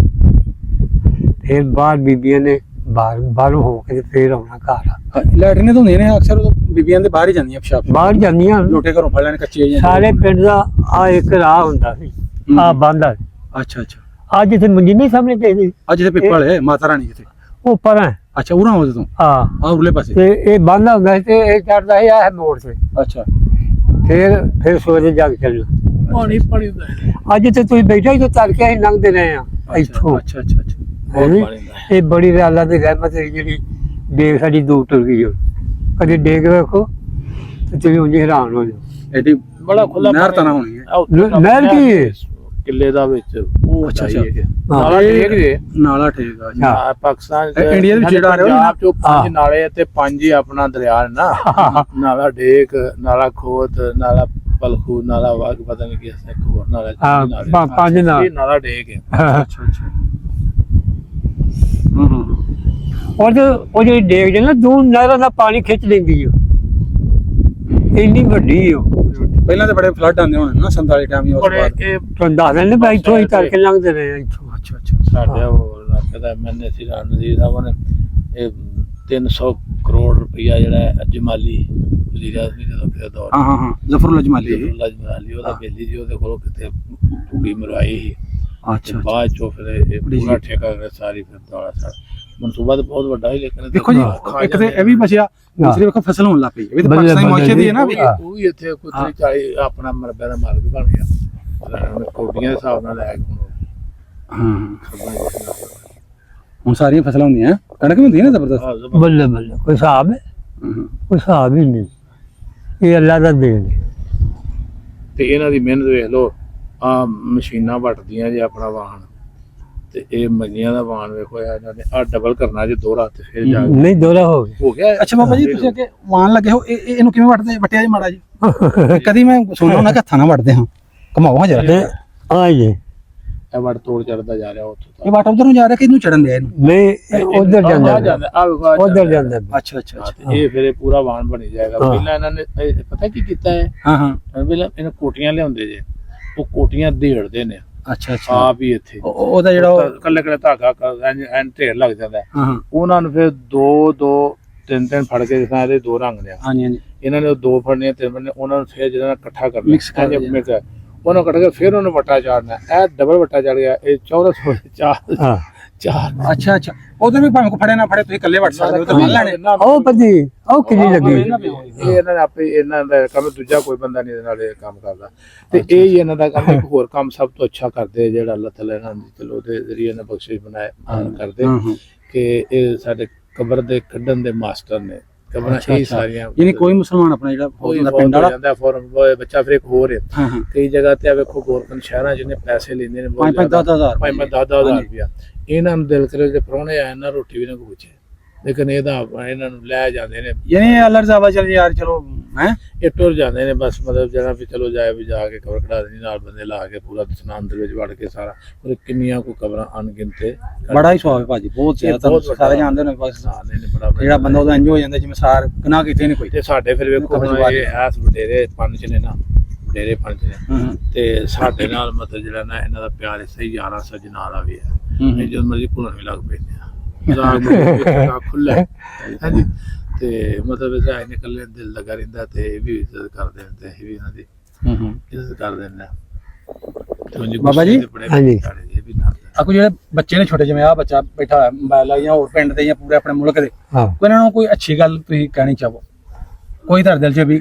ਫਿਰ ਬਾਹਰ ਬੀਬੀਆਂ ਨੇ ਬਾਹਰੋਂ ਹੋ ਕੇ ਫੇਰ ਆਉਣਾ ਘਰ ਲੈਟਰੀਨ ਤਾਂ ਹੁੰਦੀਆਂ ਨੇ ਅਕਸਰ ਉਦੋਂ ਬੀਬੀਆਂ ਦੇ ਬਾਹਰ ਹੀ ਜਾਂਦੀਆਂ ਪਿਸ਼ਾਬ ਬਾਹਰ ਜਾਂਦੀਆਂ ਲੋਟੇ ਘਰੋਂ ਫੜ ਲੈਣ ਕੱਚੇ ਜਾਂ ਸਾਰੇ ਪਿੰਡ ਦਾ ਆ ਇੱਕ ਰਾਹ ਹੁੰਦਾ ਸੀ ਆ ਬੰਦਾ ਅੱਛਾ ਅੱਛਾ ਅੱਜ ਇੱਥੇ ਮੰਜੀ ਨਹੀਂ ਸਾਹਮਣੇ ਚਾਹੀਦੀ ਅੱਜ ਤੇ ਪਿੱਪਲ ਹੈ ਮਾਤਾ ਰਾਣੀ ਜਿੱਥੇ ਉਹ ਪਰਾਂ ਅੱਛਾ ਉਰਾਂ ਹੋ ਜਦੋਂ ਹਾਂ ਆ ਉਰਲੇ ਪਾਸੇ ਤੇ ਇਹ ਬੰਦਾ ਹੁੰਦਾ ਸੀ ਤੇ ਇਹ ਚੜਦਾ ਸੀ ਆ ਮੋੜ ਤੇ ਅੱਛਾ ਫਿਰ ਸਵੇਰੇ ਜਾ ਕੇ ਚੱਲਣਾ ਪਾਣੀ ਹੁੰਦਾ ਹੈ। ਅੱਜ ਤੇ ਤੁਸੀਂ ਬੈਠਾ ਹੀ ਤਾਂ ਤੜਕੇ ਅਸੀਂ ਲੰਘਦੇ ਰਹੇ ਆ ਇੱਥੋਂ ਅੱਛਾ ਅੱਛਾ ਅੱਛਾ ਬਹੁਤ ਹੈਂ? ਪਾਣੀ ਦਾ ਇਹ ਬੜੀ ਰਾਲਾ ਦੀ ਰਹਿਮਤ ਹੈ ਜਿਹੜੀ ਡੇਗ ਸਾਡੀ ਦੂਰ ਟੁਰ ਗਈ ਹੋ ਕਦੇ ਡੇਗ ਵੇਖੋ ਤੇ ਤੁਸੀਂ ਉਂਝ ਹੈਰਾਨ ਹੋ ਜਾਓ ਐਡੀ ਬੜਾ ਖੁੱਲਾ ਨਹਿਰ ਤਾਂ ਨਾ ਹੋਣੀ ਹੈ ਆਹ ਉੱਥੇ ਦਾ ਨਹਿਰ ਕੀ ਹੈ? ਕਿੱਲੇ ਦਾ ਵਿੱਚ ਉਹ ਅੱਛਾ, ਅੱਛਾ ਅੱਛਾ। ਨਾਲਾ ਡੇਗ ਜੇ ਨਾਲਾ ਠੇਕ ਆ ਜੀ। ਹਾਂ। ਪਾਕਿਸਤਾਨ ਚ ਇੰਡੀਆ ਦੇ ਵਿੱਚ ਜਿਹੜਾ ਆ ਰਿਹਾ ਪੰਜਾਬ ਚੋਂ ਹਾਂ। 5 ਨਾਲੇ ਤੇ 5 ਹੀ ਆਪਣਾ ਦਰਿਆ ਹੈ ਨਾ ਨਾਲਾ ਡੇਕ ਨਾਲਾ ਖੋਤ ਨਾਲਾ ਪਲਖੂ ਨਾਲਾ ਵਾਗ ਪਤਾ ਨਹੀਂ ਕੀ ਹੈ ਹੋਰ ਨਾਲਾ ਹਾਂ, ਨਾਲੇ। ਪੰਜ ਨਾਲੇ। ਇਹ ਨਾਲਾ ਡੇਕ ਹੈ ਅੱਛਾ ਅੱਛਾ ਉਹ ਜਿਹੜੀ ਡੇਗ ਜੇ ਨਾ ਦੋ ਨਹਿਰਾਂ ਦਾ ਪਾਣੀ ਖਿੱਚ ਲੈਂਦੀ ਓ ਇੰਨੀ ਵੱਡੀ ਓ ਪਹਿਲਾਂ ਤਾਂ ਬੜੇ ਫਲੱਡ ਆਉਂਦੇ ਹੋਣੇ ਨਾ 47 ਟਾਈਮ ਹੀ ਉਸ ਤੋਂ ਬੜੇ ਬਾਅਦ ਇਹ ਤੁਹਾਨੂੰ ਦੱਸ ਦਿੰਦੇ ਮੈਂ ਇੱਥੋਂ ਹੀ ਤੜਕੇ ਲੰਘਦੇ ਰਹੇ ਆ ਇੱਥੋਂ ਅੱਛਾ ਅੱਛਾ ਸਾਡੇ ਉਹ ਇਲਾਕੇ ਦਾ ਮੈਨੇ ਸੀ ਨਜ਼ੀਰ ਸਾਹਿਬ ਨੇ ਇਹ 300 ਕਰੋੜ ਰੁਪਇਆ ਜਿਹੜਾ ਹੈ ਜਮਾਲੀ ਵਜ਼ੀਰ ਆਜ਼ਮ ਦੇ ਦੌਰ ਦੌਰ ਹਾਂ ਹਾਂ ਹਾਂ ਜ਼ਫਰੁੱਲਾ ਜਮਾਲੀ ਅੱਲਾਹ ਜਮਾਲੀ ਉਹਦਾ ਬੇਲੀ ਜੀ ਉਹਦੇ ਕੋਲੋਂ ਕਿਤੇ ਟੁੱਡੀ ਮਰਵਾਈ ਸੀ ਅੱਛਾ ਬਾਅਦ ਚੋਂ ਫਿਰ ਇਹ ਪੂਰਾ ਠੇਕਾ ਕਰ ਸਾਰੀ ਫਿਰ ਦੌੜਾ ਸਾਰਾ ਮਨਸੂਬਾ ਤਾਂ ਬਹੁਤ ਵੱਡਾ ਹੀ ਲੇਕਿਨ ਦੇਖੋ ਜੀ ਇੱਕ ਤੇ ਇਹ ਵੀ ਬਚਿਆ ਦੂਸਰੀ ਵੇਖੋ ਫਸਲ ਹੋਣ ਲੱਗ ਪਈ ਇਹ ਵੀ ਤਾਂ ਪਾਕਿਸਤਾਨੀ ਮੌਕੇ ਦੀ ਹੈ ਨਾ ਵੀ ਉਹ ਵੀ ਇੱਥੇ ਕੋਈ 40 ਆਪਣਾ ਮਰਬੇ ਦਾ ਮਾਲਕ ਬਣ ਗਿਆ ਕੋਟੀਆਂ ਦੇ ਹਿਸਾਬ ਨਾਲ ਲੈ ਕੇ ਹੁਣ ਹਾਂ ਹੁਣ ਸਾਰੀਆਂ ਫਸਲਾਂ ਹੁੰਦੀਆਂ ਕਣਕ ਵੀ ਹੁੰਦੀ ਹੈ ਨਾ ਜ਼ਬਰਦਸਤ ਬੱਲੇ ਬੱਲੇ ਕੋਈ ਹਿਸਾਬ ਹੈ ਕੋਈ ਹਿਸਾਬ ਹੀ ਨਹੀਂ ਇਹ ਅੱਲਾ ਦਾ ਦੇਣ ਹੈ। ਤੇ ਇਹਨਾਂ ਦੀ ਮਿਹਨਤ ਵੇਖ ਲਓ ਆ ਮਸ਼ੀਨਾਂ ਵੱਟਦੀਆਂ ਜੇ ਆਪਣਾ ਵਾਹਨ ਤੇ ਇਹ ਮੰਗੀਆਂ ਦਾ ਵਾਹਨ ਵੇਖੋ ਇਹਨਾਂ ਨੇ ਆ ਡਬਲ ਕਰਨਾ ਜੇ ਦੋ ਰਾਤ ਤੇ ਫਿਰ ਜਾ ਕੇ ਨਹੀਂ ਦੋਰਾ ਹੋ ਹੋ ਗਿਆ ਅੱਛਾ ਬਾਬਾ ਜੀ ਤੁਸੀਂ ਅੱਗੇ ਵਾਣ ਲੱਗੇ ਹੋ ਇਹਨੂੰ ਕਿਵੇਂ ਵੱਟਿਆ ਜੀ ਮਾੜਾ ਜੀ ਕਦੀ ਮੈਂ ਸੁਣਿਆ ਨਾ ਕਿ ਹੱਥਾਂ ਨਾਲ ਵੱਟਦੇ ਹਾਂ ਘਮਾਓ ਹਾਂ ਜਰਾ ਗਿਆ ਆ ਜੇ ਇਹ ਵੱਟ ਤੋੜ ਚੜਦਾ ਜਾ ਰਿਹਾ ਉੱਥੋਂ ਤੱਕ ਇਹ ਵਾਟ ਉਧਰ ਨੂੰ ਜਾ ਰਿਹਾ ਕਿ ਇਹਨੂੰ ਚੜਨ ਦਿਆ ਇਹਨੂੰ ਨਹੀਂ ਉਧਰ ਜਾਂਦਾ ਆ ਵੇਖੋ ਉਧਰ ਜਾਂਦਾ ਅੱਛਾ ਅੱਛਾ ਅੱਛਾ ਤੇ ਇਹ ਫਿਰ ਇਹ ਪੂਰਾ ਵਾਹਨ ਬਣੀ ਜਾਏਗਾ ਹਾਂ। ਪਹਿਲਾਂ ਇਹਨਾਂ ਨੇ ਇਹ ਪਤਾ ਕੀ ਕੀਤਾ ਹੈ ਹਾਂ ਹਾਂ ਪਹਿਲਾਂ ਇਹਨਾਂ ਕੋਟੀਆਂ ਲਿਆਉਂਦੇ ਜੇ ਉਹ ਕੋਟੀਆਂ ਢੇੜਦੇ ਨੇ ਅੱਛਾ ਅੱਛਾ ਆਪ ਹੀ ਇੱਥੇ ਉਹਦਾ ਜਿਹੜਾ ਕੱਲੇ ਕੱਲੇ ਧਾਗਾ ਐਨ ਢੇਰ ਲੱਗ ਜਾਂਦਾ ਹੈ। ਹਾਂ ਹਾਂ ਉਹਨਾਂ ਨੂੰ ਫਿਰ ਦੋ ਤਿੰਨ ਫੜ ਕੇ ਜਿਵੇਂ ਇਹਦੇ ਦੋ ਰੰਗ ਨੇ ਹਾਂਜੀ ਹਾਂਜੀ ਇਹਨਾਂ ਨੇ ਉਹ ਦੋ ਫੜਨੇ ਤਿੰਨ ਫੜਨੇ ਉਹਨਾਂ ਨੂੰ ਫਿਰ ਜਿਹੜਾ ਇਕੱਠਾ ਕਰਨਾ Mix ਕਰ ਦਿਆ। mix ਉਹਨਾਂ ਕੱਢ ਕੇ ਫਿਰ ਉਹਨੂੰ ਵੱਟਾ ਚਾੜਨਾ ਇਹ ਡਬਲ ਵੱਟਾ ਚੜ ਗਿਆ ਇਹ ਚੌਰਸ ਹੋ ਗਿਆ ਹਾਂ ਚਾਰ ਅੱਛਾ ਅੱਛਾ ਉਧਰ ਵੀ ਭਾਵੇਂ ਕੋ ਫੜੇ ਨਾ ਫੜੇ ਤੁਸੀਂ ਇਕੱਲੇ ਵੱਟ ਸਕਦੇ ਹੋ ਤੇ ਮੰਨ ਲੈਣੇ ਉਹ ਪਤੀ ਉਹ ਕਿੰਨੀ ਲੱਗੀ ਇਹ ਇਹਨਾਂ ਨੇ ਆਪੇ ਇਹਨਾਂ ਦਾ ਕੰਮ ਦੂਜਾ ਕੋਈ ਬੰਦਾ ਨਹੀਂ ਇਹਦੇ ਨਾਲ ਇਹ ਕੰਮ ਕਰਦਾ ਤੇ ਇਹ ਹੀ ਇਹਨਾਂ ਦਾ ਕੰਮ ਇੱਕ ਹੋਰ ਕੰਮ ਸਭ ਤੋਂ ਅੱਛਾ ਕਰਦੇ ਜਿਹੜਾ ਅੱਲਾਹ ਤਾਲਾ ਇਹਨਾਂ ਦੀ ਚਲੋ ਦੇ ਜ਼ਰੀਏ ਨੇ ਬਖਸ਼ਿਸ਼ ਬਣਾਏ ਕਰਦੇ ਕਿ ਇਹ ਸਾਡੇ ਕਬਰ ਦੇ ਕੱਢਣ ਦੇ ਮਾਸਟਰ ਨੇ ਕਬਰਾਂ ਇਹ ਸਾਰੀਆਂ ਯਾਨੀ ਕੋਈ ਮੁਸਲਮਾਨ ਆਪਣਾ ਜਿਹੜਾ ਉਹਦਾ ਪਿੰਡ ਵਾਲਾ ਜਾਂਦਾ ਫੌਰਨ ਬੱਚਾ ਫਿਰ ਇੱਕ ਹੋਰ ਹੈ ਹਾਂ ਹਾਂ ਕਈ ਜਗ੍ਹਾ ਤੇ ਆ ਵੇਖੋ ਗੌਰਮੈਂਟ ਸ਼ਹਿਰਾਂ ਜਿਹਨੇ ਪੈਸੇ ਲੈਂਦੇ ਨੇ 5-10,000 5-10,000 ਰੁਪਇਆ ਇਹਨਾਂ ਨੂੰ ਦਿਲ ਕਰੇ ਜੇ ਪ੍ਰਾਹੁਣੇ ਆਏ ਨਾ ਰੋਟੀ ਵੀ ਨਾ ਪੁੱਛੇ ਲੇਕਿਨ ਇਹਦਾ ਇਹਨਾਂ ਨੂੰ ਲੈ ਜਾਂਦੇ ਨੇ ਯਾਨੀ ਅੱਲਾਹ ਰਜ਼ਾਵਾ ਚਲ ਯਾਰ ਚਲੋ ਹੈ ਇਹ ਟੁਰ ਜਾਂਦੇ ਨੇ ਬਸ ਮਤਲਬ ਜਿਹੜਾ ਵੀ ਚਲੋ ਜਾਏ ਵੀ ਜਾ ਕੇ ਕਬਰ ਖੜਾ ਦੇਣੀ ਨਾਲ ਬੰਦੇ ਲਾ ਕੇ ਪੂਰਾ ਦਸਨਾ ਅੰਦਰ ਵਿੱਚ ਵੜ ਕੇ ਸਾਰਾ ਉਹ ਕਿੰਨੀਆਂ ਕੋ ਕਬਰਾਂ ਅਣਗਿਣਤੇ ਬੜਾ ਹੀ ਸਵਾਬ ਹੈ ਭਾਜੀ ਬਹੁਤ ਜ਼ਿਆਦਾ ਤੁਹਾਨੂੰ ਸਾਰੇ ਜਾਣਦੇ ਨੇ ਬਸ ਜਿਹੜਾ ਬੰਦਾ ਉਹਦਾ ਇੰਜ ਹੋ ਜਾਂਦਾ ਜਿਵੇਂ ਸਾਰ ਗੁਨਾਹ ਕੀਤੇ ਨਹੀਂ ਕੋਈ ਤੇ ਸਾਡੇ ਫਿਰ ਵੇਖੋ ਹੁਣ ਇਹ ਐਸ ਵਡੇਰੇ ਪੰਨ ਚ ਨੇ ਨਾ ਵਡੇਰੇ ਪੰਨ ਚ ਨੇ ਤੇ ਸਾਡੇ ਨਾਲ ਮਤਲਬ ਜਿਹੜਾ ਨਾ ਇਹਨਾਂ ਦਾ ਪਿਆਰ ਸਹੀ ਯਾਰਾਂ ਸਜਣਾ ਵਾਲਾ ਵੀ ਹੈ ਜਦੋਂ ਮਰਜ਼ੀ ਭੁੱਲਣ ਵੀ ਲੱਗ ਪੈਂਦੇ ਆ ਖੁੱਲਾ ਹਾਂਜੀ ਤੇ ਮਤਲਬ ਇਹਦਾ ਨਿਕਲੇ ਦਿਲ ਲਗਾ ਰਹਿੰਦਾ ਤੇ ਇਹ ਵੀ ਇੱਜ਼ਤ ਕਰਦੇ ਨੇ ਤੇ ਇਹ ਵੀ ਇਹਨਾਂ ਦੀ ਇੱਜ਼ਤ ਕਰਦੇ ਨੇ ਬਾਬਾ ਜੀ ਹਾਂਜੀ ਇਹ ਵੀ ਨਾਲ ਆ ਕੋਈ ਜਿਹੜੇ ਬੱਚੇ ਨੇ ਛੋਟੇ ਜਿਵੇਂ ਆ ਬੱਚਾ ਬੈਠਾ ਹੋਇਆ ਮੋਬਾਈਲ ਜਾਂ ਹੋਰ ਪਿੰਡ ਦੇ ਜਾਂ ਪੂਰੇ ਆਪਣੇ ਮੁਲਕ ਦੇ ਹਾਂ ਕੋਈ ਇਹਨਾਂ ਨੂੰ ਕੋਈ ਅੱਛੀ ਗੱਲ ਤੁਸੀਂ ਕਹਿਣੀ ਚਾਹੋ ਕੋਈ ਤੁਹਾਡੇ ਦਿਲ 'ਚ ਵੀ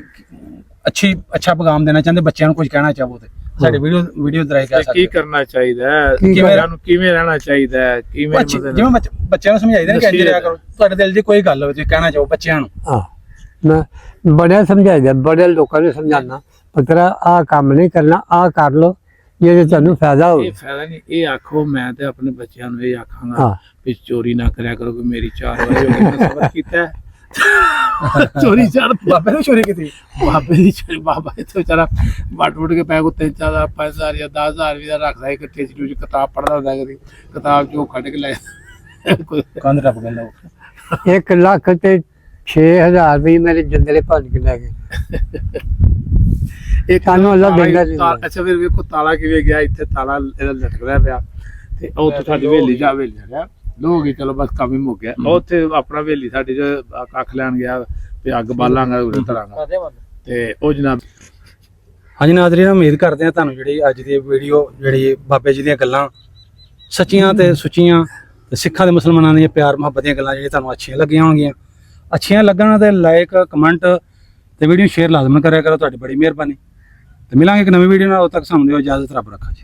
ਅੱਛਾ ਪੈਗਾਮ ਦੇਣਾ ਚਾਹੁੰਦੇ ਬੱਚਿਆਂ ਨੂੰ ਕੁਝ ਕਹਿਣਾ ਚਾਹੋ ਤੇ ਸਾਡੇ ਵੀਡੀਓ ਦਰਾਈ ਕਹਿ ਸਕਦੇ ਕੀ ਕਰਨਾ ਚਾਹੀਦਾ ਹੈ ਕਿਵੇਂ ਰਹਿਣਾ ਚਾਹੀਦਾ ਹੈ ਕਿਵੇਂ ਜਿਵੇਂ ਬੱਚਿਆਂ ਨੂੰ ਸਮਝਾਈਦਾ ਨਾ ਕਿ ਇੰਜ ਰਿਹਾ ਕਰੋ ਤੁਹਾਡੇ ਦਿਲ 'ਚ ਕੋਈ ਗੱਲ ਹੋਵੇ ਤੁਸੀਂ ਕਹਿਣਾ ਚਾਹੋ ਬੱਚਿਆਂ ਨੂੰ ਹਾਂ ਮੈਂ ਬੜਿਆ ਸਮਝਾਈਦਾ ਬੜੇ ਲੋਕਾਂ ਨੂੰ ਸਮਝਾਉਣਾ ਪੁੱਤਰਾ ਆਹ ਕੰਮ ਨਹੀਂ ਕਰਨਾ ਆਹ ਕਰ ਲੋ ਜੇ ਤੁਹਾਨੂੰ ਫਾਇਦਾ ਹੋਵੇ ਇਹ ਫਾਇਦਾ ਨਹੀਂ ਇਹ ਆਖੋ ਮੈਂ ਤੇ ਆਪਣੇ ਬੱਚਿਆਂ ਨੂੰ ਇਹ ਆਖਾਂਗਾ ਹਾਂ ਵੀ ਚੋਰੀ ਨਾ ਕਰਿਆ ਕਰੋ ਕਿ ਮੇਰੀ 4 ਵਜੇ ਹੋ ਗਈ ਮੈਂ ਸਬਰ ਕੀਤਾ ਚੋਰੀ ਚੜ ਬਾਬੇ ਨੇ ਚੋਰੀ ਕੀਤੀ ਬਾਬੇ ਦੀ ਚੋਰੀ ਬਾਬਾ ਇੱਥੇ ਵਿਚਾਰਾ ਵੱਟ ਕੇ ਪੈ ਕੋ 3-4 5,000 ਜਾਂ 10,000 ਵੀ ਦਾ ਰੱਖਦਾ ਇੱਕ ਟੇਚ ਨੂੰ ਕਿਤਾਬ ਪੜ੍ਹਦਾ ਹੁੰਦਾ ਕਦੀ ਕਿਤਾਬ ਚੋਂ ਕੱਢ ਕੇ ਲੈ ਕੋਈ ਕੰਧ ਟੱਪ ਗਿਆ ਲੋਕ 1 ਲੱਖ ਤੇ 6,000 ਵੀ ਮੇਰੇ ਜੰਦਲੇ ਭੱਜ ਕੇ ਲੈ ਗਏ। ਇਹ ਸਾਨੂੰ ਅੱਲਾ ਦਿੰਦਾ ਸੀ। ਅੱਛਾ ਫਿਰ ਵੇਖੋ ਤਾਲਾ ਕਿਵੇਂ ਗਿਆ ਇੱਥੇ ਤਾਲਾ ਇਹਦਾ ਲਟਕਦਾ ਪਿਆ ਤੇ ਉਹ ਉੱਥੇ ਸਾਡੀ ਹਵੇਲੀ ਜਾ ਲੋਕ ਹੀ ਚਲੋ ਬਸ ਕੰਮ ਹੀ ਮੁੱਕ ਗਿਆ ਉੱਥੇ ਆਪਣਾ ਹਵੇਲੀ ਸਾਡੀ ਜੋ ਕੱਖ ਲੈਣ ਗਿਆ ਤੇ ਅੱਗ ਬਾਲਾਂਗਾ ਉਰੇ ਧਰਾਂਗਾ ਤੇ ਉਹ ਜਨਾਬ ਹਾਂਜੀ ਨਾਜ਼ਰੀਨ, ਉਮੀਦ ਕਰਦੇ ਹਾਂ ਤੁਹਾਨੂੰ ਜਿਹੜੀ ਅੱਜ ਦੀ ਵੀਡੀਓ ਜਿਹੜੀ ਬਾਬੇ ਜੀ ਦੀਆਂ ਗੱਲਾਂ ਸੱਚੀਆਂ ਤੇ ਸੁੱਚੀਆਂ ਤੇ ਸਿੱਖਾਂ ਤੇ ਮੁਸਲਮਾਨਾਂ ਦੀਆਂ ਪਿਆਰ ਮੁਹੱਬਤ ਦੀਆਂ ਗੱਲਾਂ ਜਿਹੜੀਆਂ ਤੁਹਾਨੂੰ ਅੱਛੀਆਂ ਲੱਗੀਆਂ ਹੋਣਗੀਆਂ। ਅੱਛੀਆਂ ਲੱਗਣ ਤੇ ਲਾਈਕ ਕਮੈਂਟ ਤੇ ਵੀਡੀਓ ਸ਼ੇਅਰ ਲਾਜ਼ਮਨ ਕਰਿਆ ਕਰੋ। ਤੁਹਾਡੀ ਬੜੀ ਮਿਹਰਬਾਨੀ ਤੇ ਮਿਲਾਂਗੇ ਇੱਕ ਨਵੀਂ ਵੀਡੀਓ ਨਾਲ। ਉਦੋਂ ਤੱਕ ਸਾਨੂੰ ਦਿਓ ਇਜਾਜ਼ਤ। ਰੱਬ ਰੱਖਾ ਜੀ।